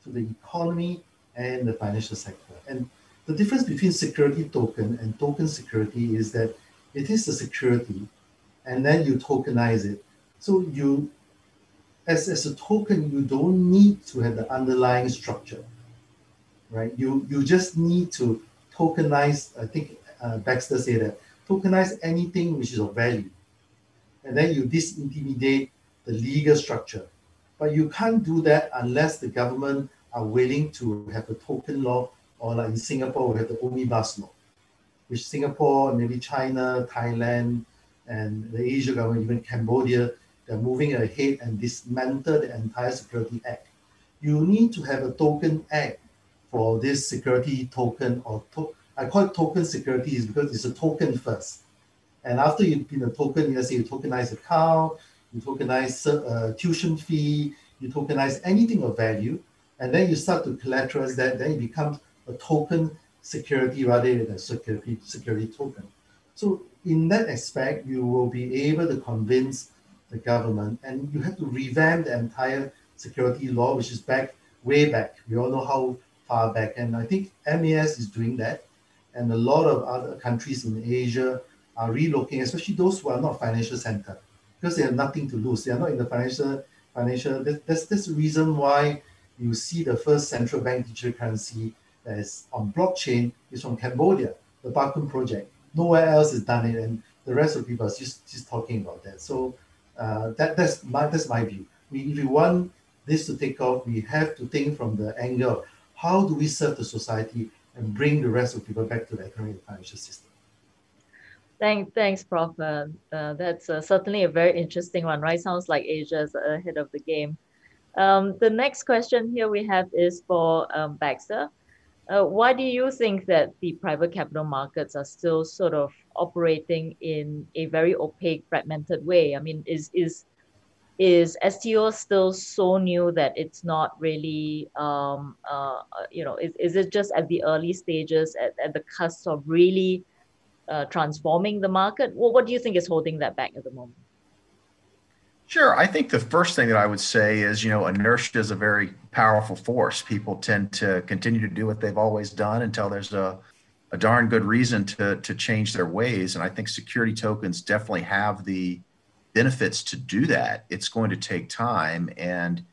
to the economy and the financial sector. And the difference between security token and token security is that it is the security, and then you tokenize it. So you, as a token, you don't need to have the underlying structure, right? You just need to tokenize. I think Baxter said that tokenize anything which is of value, and then you disintermediate the legal structure. But you can't do that unless the government are willing to have a token law, or like in Singapore, we have the omnibus law, which Singapore, maybe China, Thailand, and the Asia government, even Cambodia, they're moving ahead and dismantle the entire Security Act. You need to have a token act for this security token, or I call it token security is because it's a token first. And after you've been a token, let's say you tokenize account, you tokenize tuition fee, you tokenize anything of value, and then you start to collateralize that, then it becomes a token security rather than a security token. So in that aspect, you will be able to convince the government, and you have to revamp the entire security law, which is way back. We all know how far back. And I think MAS is doing that. And a lot of other countries in Asia are relooking, especially those who are not financial center, because they have nothing to lose. They are not in the financial. That's the reason why you see the first central bank digital currency that is on blockchain is from Cambodia, the Bakun project. Nowhere else has done it, and the rest of the people are just talking about that. So that's my view. If we want this to take off, we have to think from the angle of how do we serve the society and bring the rest of people back to the economic and financial system. Thanks, Prof. That's certainly a very interesting one, right? Sounds like Asia's ahead of the game. The next question here we have is for Baxter. Why do you think that the private capital markets are still sort of operating in a very opaque, fragmented way? I mean, is STO still so new that it's not really, is it just at the early stages, at the cusp of really transforming the market? What do you think is holding that back at the moment? Sure. I think the first thing that I would say is, inertia is a very powerful force. People tend to continue to do what they've always done until there's a darn good reason to change their ways. And I think security tokens definitely have the benefits to do that. It's going to take time. And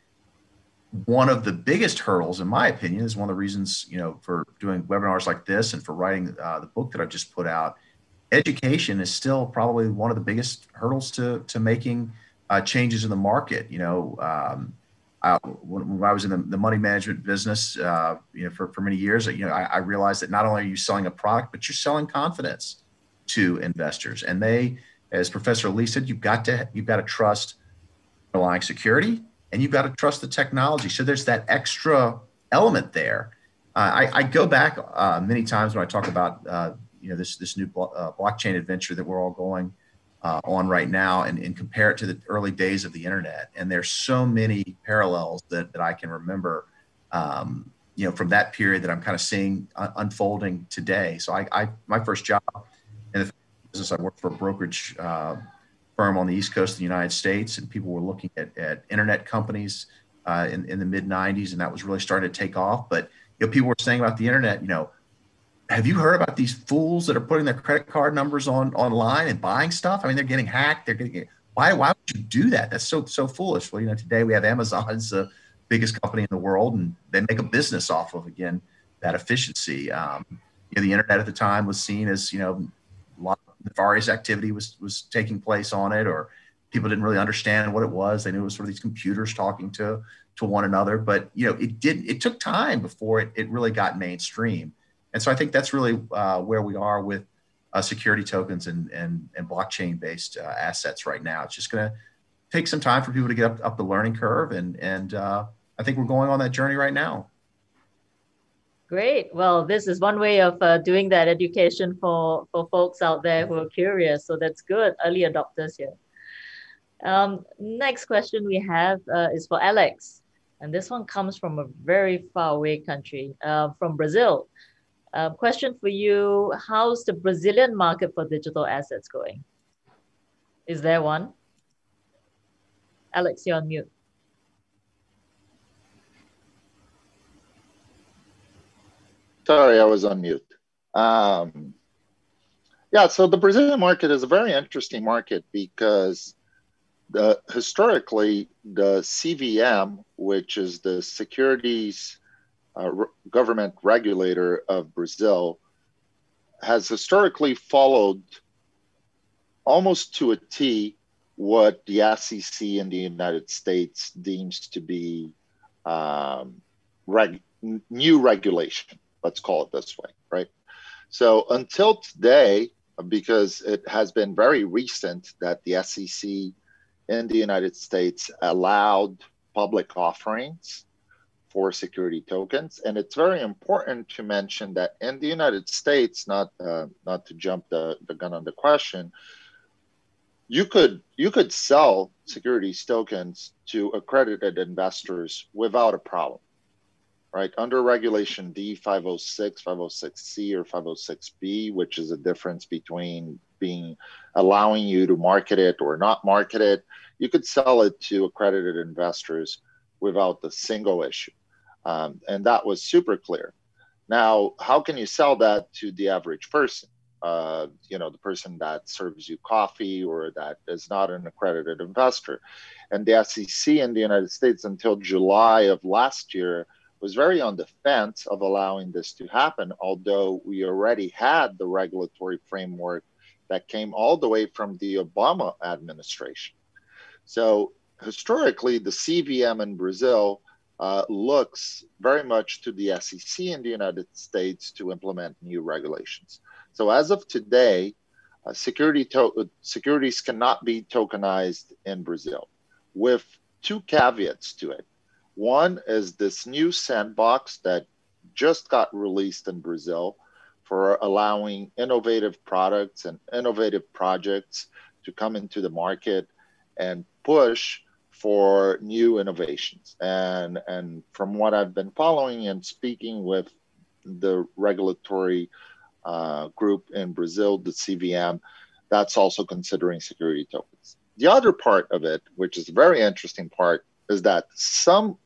one of the biggest hurdles, in my opinion, is one of the reasons, for doing webinars like this and for writing the book that I've just put out. Education is still probably one of the biggest hurdles to making changes in the market. When I was in the money management business, for many years, I realized that not only are you selling a product, but you're selling confidence to investors. And as Professor Lee said, you've got to trust underlying security, and you've got to trust the technology. So there's that extra element there. I go back many times when I talk about this new blockchain adventure that we're all going on right now, and compare it to the early days of the internet. And there's so many parallels that I can remember, from that period that I'm kind of seeing unfolding today. So my first job in the business, I worked for a brokerage firm on the East Coast of the United States, and people were looking at internet companies in the mid 90s, and that was really starting to take off. But people were saying about the internet, have you heard about these fools that are putting their credit card numbers online and buying stuff? I mean, they're getting hacked. They're getting, why would you do that? That's so foolish. Well, today we have Amazon's the biggest company in the world, and they make a business off of, again, that efficiency. The internet at the time was seen as, a lot of nefarious activity was taking place on it, or people didn't really understand what it was. They knew it was sort of these computers talking to one another, but it took time before it really got mainstream. And so I think that's really where we are with security tokens and blockchain-based assets right now. It's just going to take some time for people to get up the learning curve, and I think we're going on that journey right now. Great. Well, this is one way of doing that education for folks out there who are curious. So that's good. Early adopters here. Next question we have is for Alex. And this one comes from a very far away country, from Brazil. Question for you, how's the Brazilian market for digital assets going? Is there one? Alex, you're on mute. Sorry, I was on mute. Yeah, so the Brazilian market is a very interesting market because historically, the CVM, which is the securities government regulator of Brazil, has historically followed almost to a T what the SEC in the United States deems to be new regulation. Let's call it this way, right? So until today, because it has been very recent that the SEC in the United States allowed public offerings for security tokens. And it's very important to mention that in the United States, not to jump the gun on the question, you could sell securities tokens to accredited investors without a problem, right? Under Regulation D 506, 506C, or 506B, which is a difference between allowing you to market it or not market it, you could sell it to accredited investors without a single issue. And that was super clear. Now, how can you sell that to the average person? The person that serves you coffee or that is not an accredited investor. And the SEC in the United States until July of last year was very on the fence of allowing this to happen, although we already had the regulatory framework that came all the way from the Obama administration. So historically, the CVM in Brazil looks very much to the SEC in the United States to implement new regulations. So as of today, securities cannot be tokenized in Brazil, with two caveats to it. One is this new sandbox that just got released in Brazil for allowing innovative products and innovative projects to come into the market and push for new innovations. And from what I've been following and speaking with the regulatory group in Brazil, the CVM, that's also considering security tokens. The other part of it, which is a very interesting part, is that some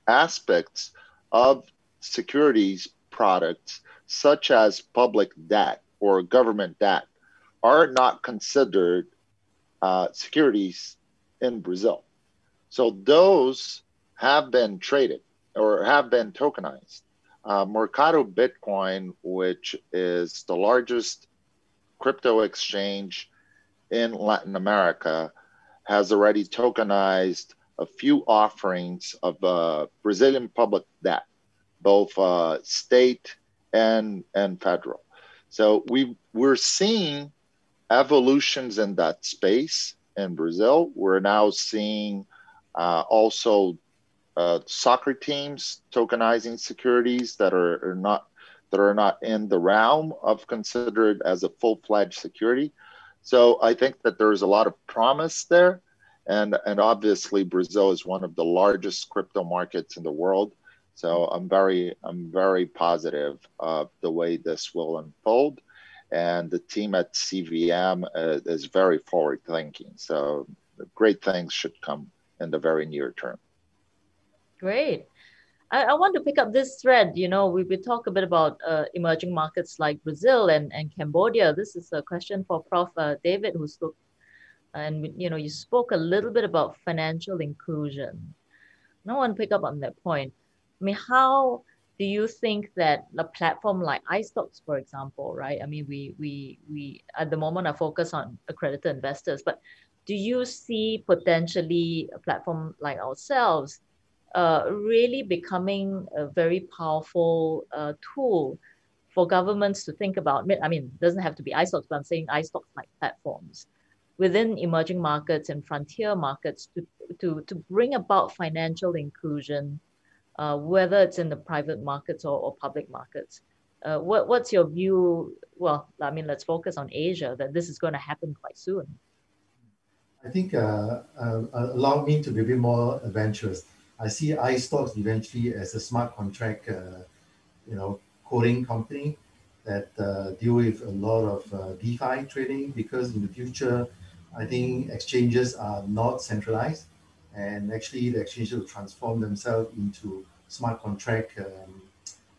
aspects of securities products, such as public debt or government debt, are not considered securities in Brazil. So those have been traded or have been tokenized. Mercado Bitcoin, which is the largest crypto exchange in Latin America, has already tokenized a few offerings of Brazilian public debt, both state and federal. So we're seeing evolutions in that space in Brazil. We're now seeing also soccer teams tokenizing securities that are not in the realm of considered as a full-fledged security. So I think that there's a lot of promise there, and obviously Brazil is one of the largest crypto markets in the world. So I'm very positive of the way this will unfold, and the team at CVM is very forward thinking. So great things should come in the very near term. Great. I want to pick up this thread. We talk a bit about emerging markets like Brazil and Cambodia. This is a question for Prof. David, who spoke, and you spoke a little bit about financial inclusion. And I want to pick up on that point. I mean, how do you think that a platform like iSTOX, for example, right? I mean, we at the moment are focused on accredited investors, but do you see potentially a platform like ourselves really becoming a very powerful tool for governments to think about? I mean, it doesn't have to be iStocks, but I'm saying iStocks like platforms within emerging markets and frontier markets to bring about financial inclusion, whether it's in the private markets or public markets. What's your view? Well, I mean, let's focus on Asia, that this is going to happen quite soon. I think allow me to be a bit more adventurous. I see iStocks eventually as a smart contract, coding company that deal with a lot of DeFi trading, because in the future, I think exchanges are not centralized, and actually the exchanges will transform themselves into smart contract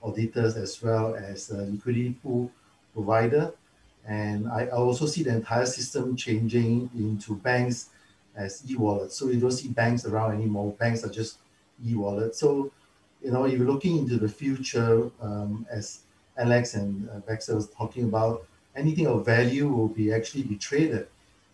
auditors as well as a liquidity pool provider. And I also see the entire system changing into banks as e-wallets. So you don't see banks around anymore. Banks are just e-wallets. So, if you're looking into the future, as Alex and Baxter was talking about, anything of value will actually be traded.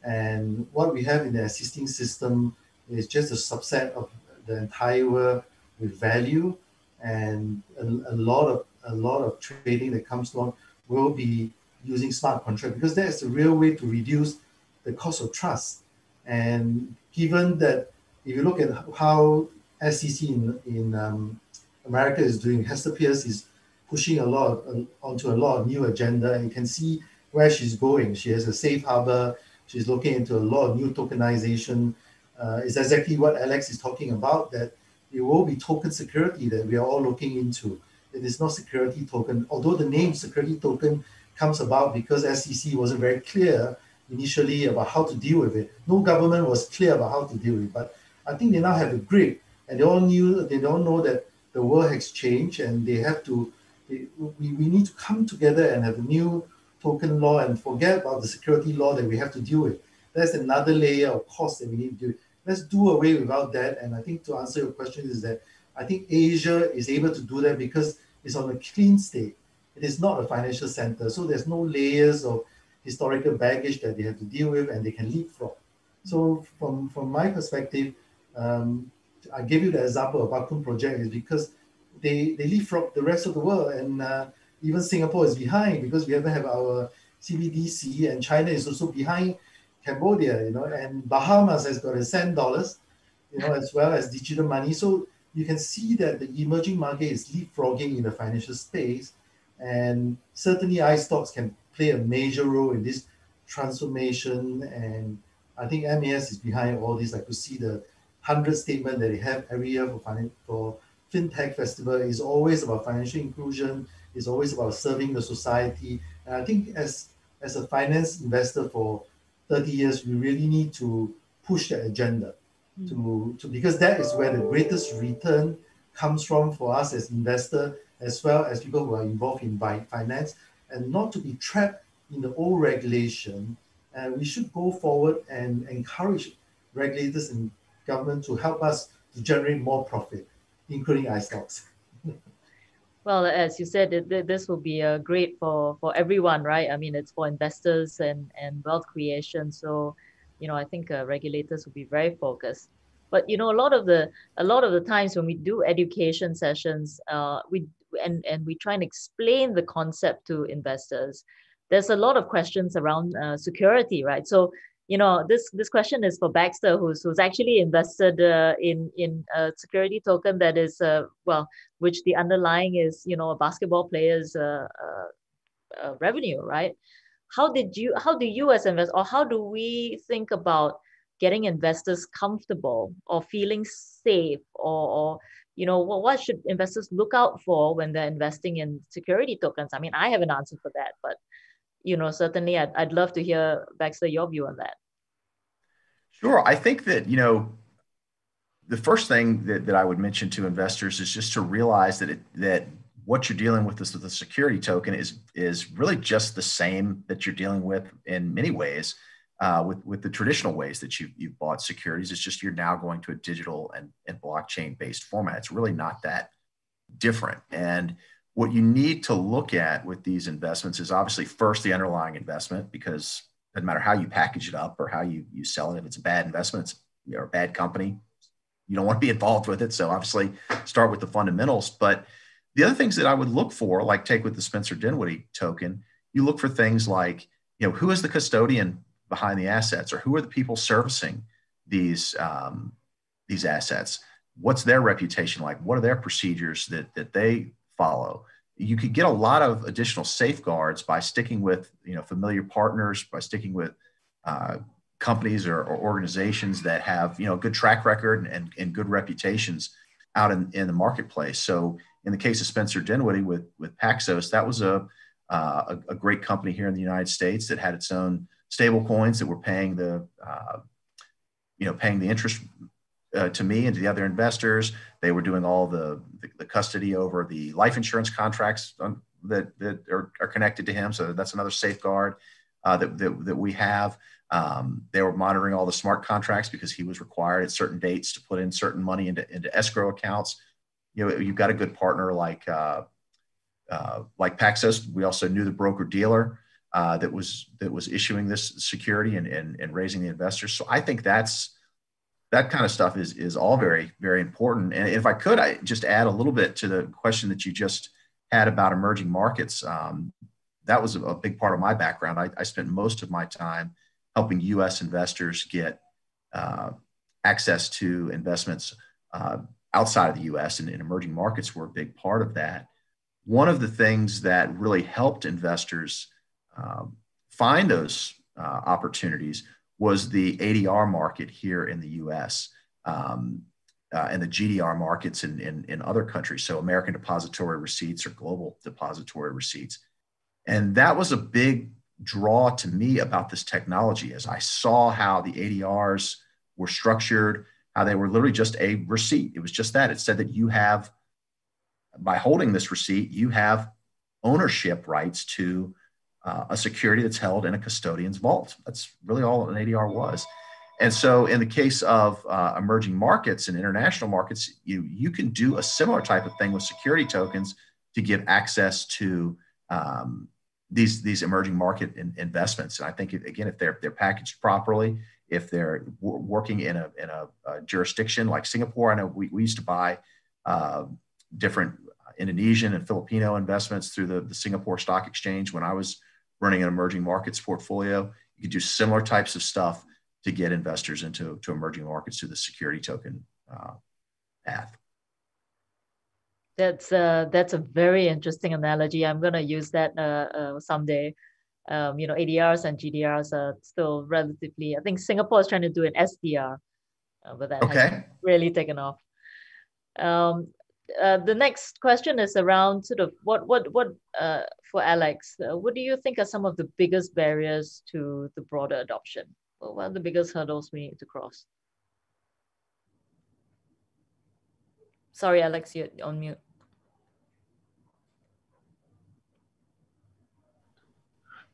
And what we have in the existing system is just a subset of the entire world with value, and a lot of trading that comes along will be using smart contract, because that's the real way to reduce the cost of trust. And given that, if you look at how SEC in America is doing, Hester Pierce is pushing onto a lot of new agenda, and you can see where she's going. She has a safe harbor. She's looking into a lot of new tokenization. It's exactly what Alex is talking about, that it will be token security that we are all looking into. It is not security token, although the name security token comes about because SEC wasn't very clear initially about how to deal with it. No government was clear about how to deal with it, but I think they now have a grip, and they all know that the world has changed, and we need to come together and have a new token law and forget about the security law that we have to deal with. That's another layer of cost that we need to do. Let's do away without that. And I think to answer your question is that I think Asia is able to do that because it's on a clean state. It is not a financial center. So there's no layers of historical baggage that they have to deal with, and they can leapfrog. So from my perspective, I gave you the example of Bakun project is because they leapfrog the rest of the world, and even Singapore is behind because we haven't have our CBDC, and China is also behind Cambodia, and Bahamas has got a $1, as well as digital money. So you can see that the emerging market is leapfrogging in the financial space, and certainly iStocks can play a major role in this transformation. And I think MAS is behind all this. I could see the 100 statement that they have every year for FinTech Festival is always about financial inclusion, is always about serving the society. And I think as a finance investor for 30 years, we really need to push that agenda to because that is where the greatest return comes from for us as investors, as well as people who are involved in finance, and not to be trapped in the old regulation. And we should go forward and encourage regulators and government to help us to generate more profit, including iStocks. Well, as you said, this will be great for everyone, right? I mean, it's for investors and wealth creation. So, I think regulators will be very focused. But a lot of the times when we do education sessions, we try and explain the concept to investors. There's a lot of questions around security, right? So, this question is for Baxter, who's actually invested in a security token that is which the underlying is a basketball player's revenue, right? How do you as investors, or how do we think about getting investors comfortable or feeling safe, or what should investors look out for when they're investing in security tokens? I mean, I have an answer for that, but certainly I'd love to hear, Baxter, your view on that. Sure. I think that, the first thing that I would mention to investors is just to realize that what you're dealing with with the security token is really just the same that you're dealing with in many ways with the traditional ways that you've bought securities. It's just you're now going to a digital and blockchain based format. It's really not that different. And what you need to look at with these investments is obviously first the underlying investment, because it doesn't matter how you package it up or how you sell it. If it's a bad investment, or a bad company, you don't want to be involved with it. So obviously start with the fundamentals. But the other things that I would look for, like take with the Spencer Dinwiddie token, you look for things like, who is the custodian behind the assets, or who are the people servicing these assets? What's their reputation like? What are their procedures that they follow? You could get a lot of additional safeguards by sticking with familiar partners, by sticking with companies or organizations that have a good track record and good reputations out in the marketplace. So in the case of Spencer Dinwiddie with Paxos, that was a great company here in the United States that had its own stable coins that were paying the interest to me and to the other investors. They were doing all the custody over the life insurance contracts that are connected to him. So that's another safeguard that we have. They were monitoring all the smart contracts because he was required at certain dates to put in certain money into escrow accounts. You've got a good partner like Paxos. We also knew the broker dealer that was issuing this security and raising the investors. So I think that kind of stuff is all very, very important. And if I could, I just add a little bit to the question that you just had about emerging markets. That was a big part of my background. I spent most of my time helping U.S. investors get access to investments outside of the U.S. and emerging markets were a big part of that. One of the things that really helped investors find those opportunities was the ADR market here in the U.S. And the GDR markets in other countries, so American Depository Receipts or Global Depository Receipts. And that was a big draw to me about this technology, as I saw how the ADRs were structured, how they were literally just a receipt. It was just that. It said that you have, by holding this receipt, you have ownership rights to a security that's held in a custodian's vault. That's really all an ADR was. And so in the case of emerging markets and international markets, you can do a similar type of thing with security tokens to give access to these emerging market investments. And I think, again, if they're packaged properly, if they're working in a jurisdiction like Singapore, I know we used to buy different Indonesian and Filipino investments through the Singapore Stock Exchange when I was running an emerging markets portfolio. You could do similar types of stuff to get investors into emerging markets through the security token path. That's a very interesting analogy. I'm going to use that someday. ADRs and GDRs are still relatively, I think Singapore is trying to do an SDR, but that hasn't really taken off. The next question is around sort of what for Alex, what do you think are some of the biggest barriers to the broader adoption? What are the biggest hurdles we need to cross? Sorry, Alex, you're on mute.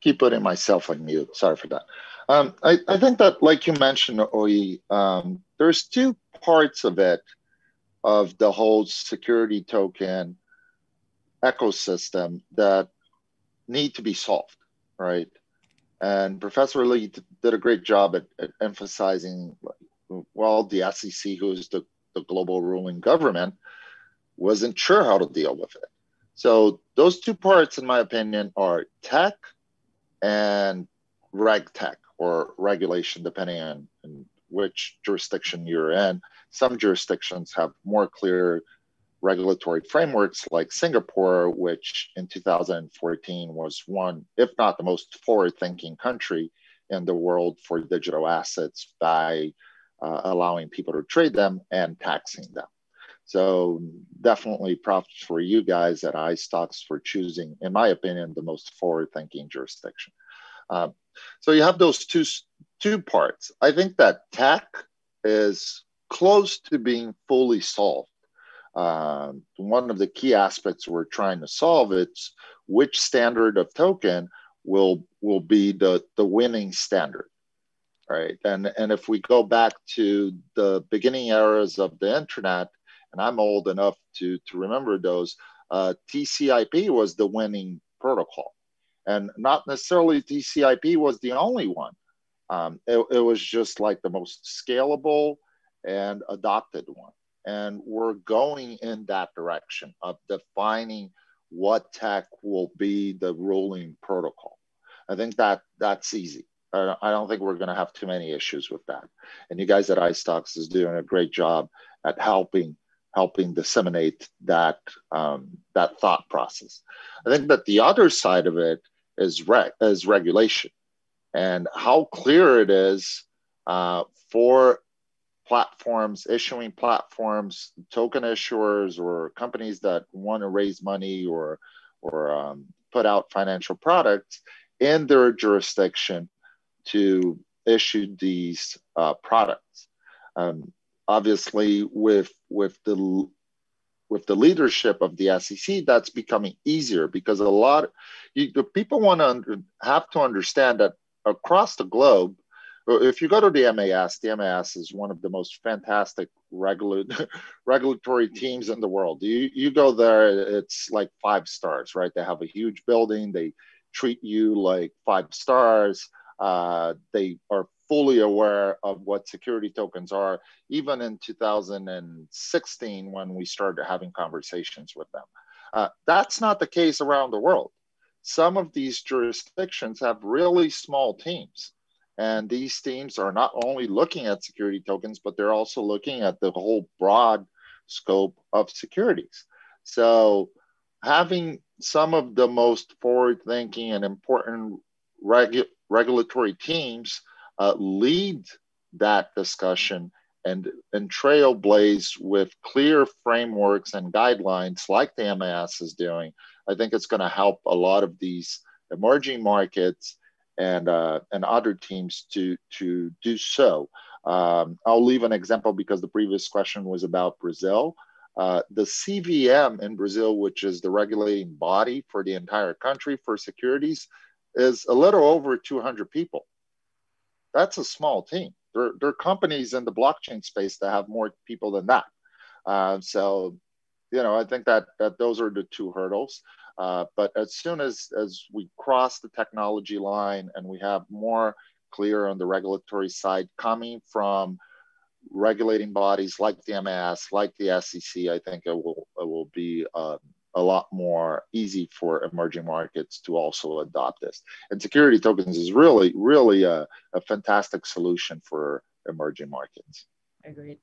Keep putting myself on mute. Sorry for that. I think that, like you mentioned, Oyi, there's two parts of it, of the whole security token ecosystem that need to be solved, right? And Professor Lee did a great job at emphasizing, well, the SEC, who's the global ruling government, wasn't sure how to deal with it. So those two parts, in my opinion, are tech and reg tech, or regulation, depending on which jurisdiction you're in. Some jurisdictions have more clear regulatory frameworks, like Singapore, which in 2014 was one, if not the most forward-thinking country in the world for digital assets by allowing people to trade them and taxing them. So definitely props for you guys at iSTOX for choosing, in my opinion, the most forward-thinking jurisdiction. So you have those two parts. I think that tech is close to being fully solved. One of the key aspects we're trying to solve is which standard of token will be the winning standard, right? And if we go back to the beginning eras of the internet, and I'm old enough to remember those, TCP was the winning protocol, and not necessarily TCP was the only one. It was just like the most scalable and adopted one. And we're going in that direction of defining what tech will be the ruling protocol. I think that's easy. I don't think we're going to have too many issues with that. And you guys at iSTOX is doing a great job at helping disseminate that that thought process. I think that the other side of it is regulation, and how clear it is for platforms, issuing platforms, token issuers, or companies that want to raise money or put out financial products in their jurisdiction to issue these products. Obviously, with the leadership of the SEC, that's becoming easier, because the people have to understand that across the globe, if you go to the MAS is one of the most fantastic regulatory teams in the world. You go there, it's like 5 stars, right? They have a huge building. They treat you like 5 stars. They are fully aware of what security tokens are, even in 2016 when we started having conversations with them. That's not the case around the world. Some of these jurisdictions have really small teams. And these teams are not only looking at security tokens, but they're also looking at the whole broad scope of securities. So having some of the most forward-thinking and important regulatory teams lead that discussion and trailblaze with clear frameworks and guidelines like the MAS is doing, I think it's going to help a lot of these emerging markets and other teams to do so. I'll leave an example because the previous question was about Brazil. The CVM in Brazil, which is the regulating body for the entire country for securities, is a little over 200 people. That's a small team. There are companies in the blockchain space that have more people than that. So, I think that those are the 2 hurdles. But as soon as we cross the technology line and we have more clear on the regulatory side coming from regulating bodies like the MAS, like the SEC, I think it will be a lot more easy for emerging markets to also adopt this. And security tokens is really, really a fantastic solution for emerging markets. Agreed.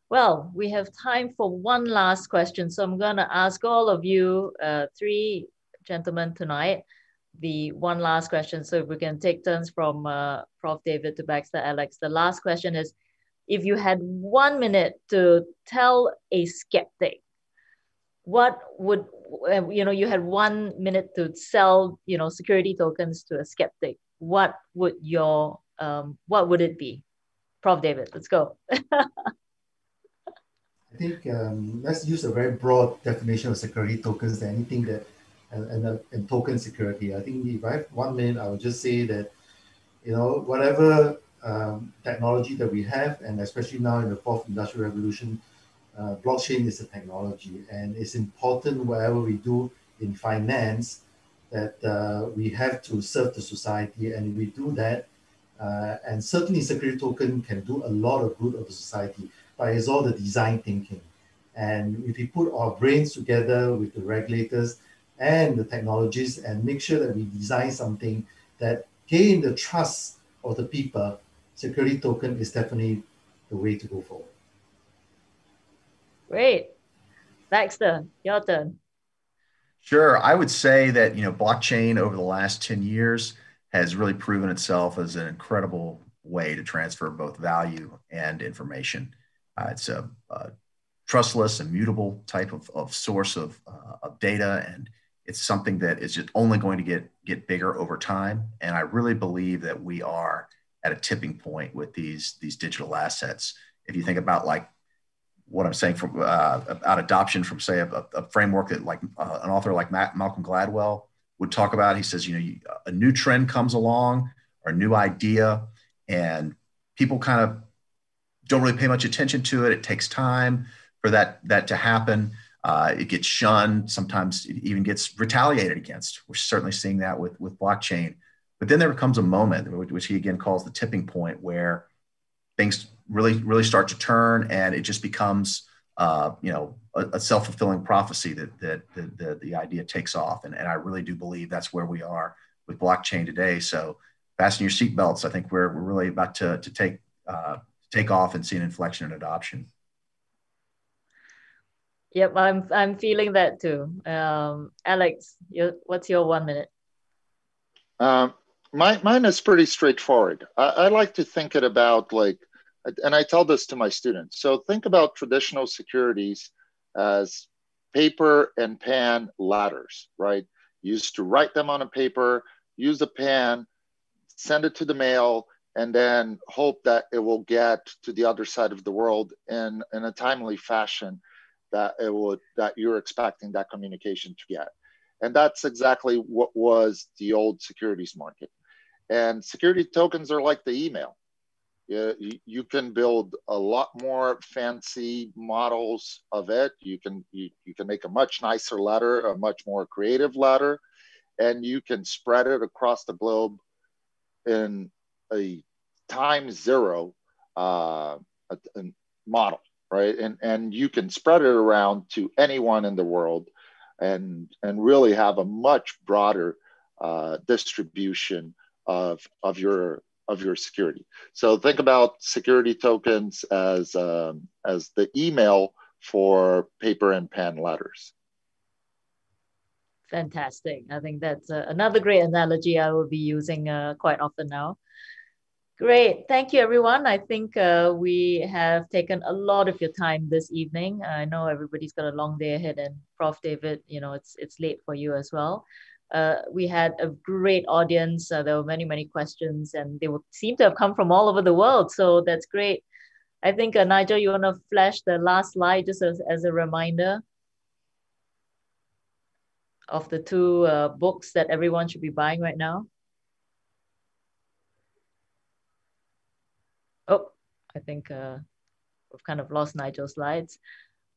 Well, we have time for one last question. So I'm going to ask all of you, 3 gentlemen tonight, the one last question. So if we can take turns from Prof. David to Baxter, Alex. The last question is, if you had 1 minute to tell a skeptic, what would, you had 1 minute to sell, security tokens to a skeptic, what would it be? Prof. David, let's go. I think let's use a very broad definition of security tokens, anything that, and token security. I think if I have 1 minute, I would just say that, whatever technology that we have, and especially now in the 4th industrial revolution, blockchain is a technology, and it's important whatever we do in finance that we have to serve the society, and if we do that, and certainly security token can do a lot of good of the society, but it's all the design thinking. And if we put our brains together with the regulators and the technologies and make sure that we design something that gain the trust of the people, security token is definitely the way to go forward. Great. Baxter, your turn. Sure. I would say that, blockchain over the last 10 years has really proven itself as an incredible way to transfer both value and information. It's a trustless, immutable type of source of data, and it's something that is just only going to get bigger over time. And I really believe that we are at a tipping point with these digital assets. if you think about like what I'm saying from about adoption from say a framework that like an author like Malcolm Gladwell would talk about. He says, a new trend comes along or a new idea, and people kind of don't really pay much attention to it. It takes time for that to happen. It gets shunned. Sometimes it even gets retaliated against. We're certainly seeing that with blockchain. But then there comes a moment, which he again calls the tipping point, where things really start to turn, and it just becomes a self-fulfilling prophecy that the idea takes off. And I really do believe that's where we are with blockchain today. So fasten your seatbelts. I think we're really about to take off and see an inflection in adoption. Yep, I'm feeling that too. Alex, what's your 1 minute? Mine is pretty straightforward. I like to think it about like, and I tell this to my students. So think about traditional securities as paper and pen ladders, right? You used to write them on a paper, use a pen, send it to the mail, and then hope that it will get to the other side of the world in a timely fashion that you're expecting that communication to get. And that's exactly what was the old securities market. And security tokens are like the email. You can build a lot more fancy models of it. You can make a much nicer letter, a much more creative letter, and you can spread it across the globe in a time zero model, right? And you can spread it around to anyone in the world, and really have a much broader distribution of your security. So think about security tokens as the email for paper and pen letters. Fantastic. I think that's another great analogy I will be using quite often now. Great. Thank you, everyone. I think we have taken a lot of your time this evening. I know everybody's got a long day ahead, and Prof. David, it's late for you as well. We had a great audience. There were many questions, and they seem to have come from all over the world. So that's great. I think, Nigel, you want to flash the last slide just as a reminder of the two books that everyone should be buying right now. Oh, I think we've kind of lost Nigel's slides.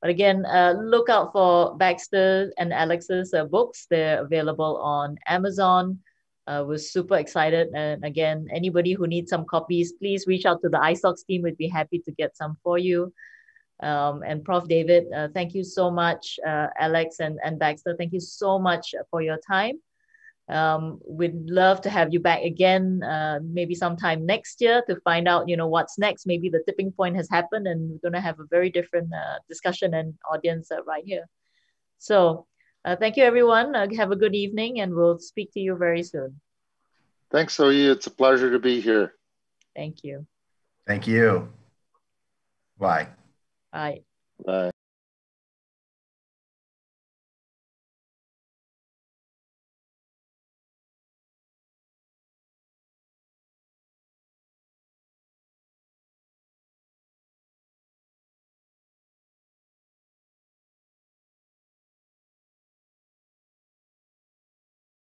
But again, look out for Baxter and Alex's books. They're available on Amazon. We're super excited. And again, anybody who needs some copies, please reach out to the iSTOX team. We'd be happy to get some for you. And Prof. David, thank you so much. Alex and Baxter, thank you so much for your time. We'd love to have you back again, maybe sometime next year to find out, what's next. Maybe the tipping point has happened and we're going to have a very different discussion and audience right here. So thank you, everyone. Have a good evening, and we'll speak to you very soon. Thanks, Zoe. It's a pleasure to be here. Thank you. Thank you. Bye. Bye. Bye.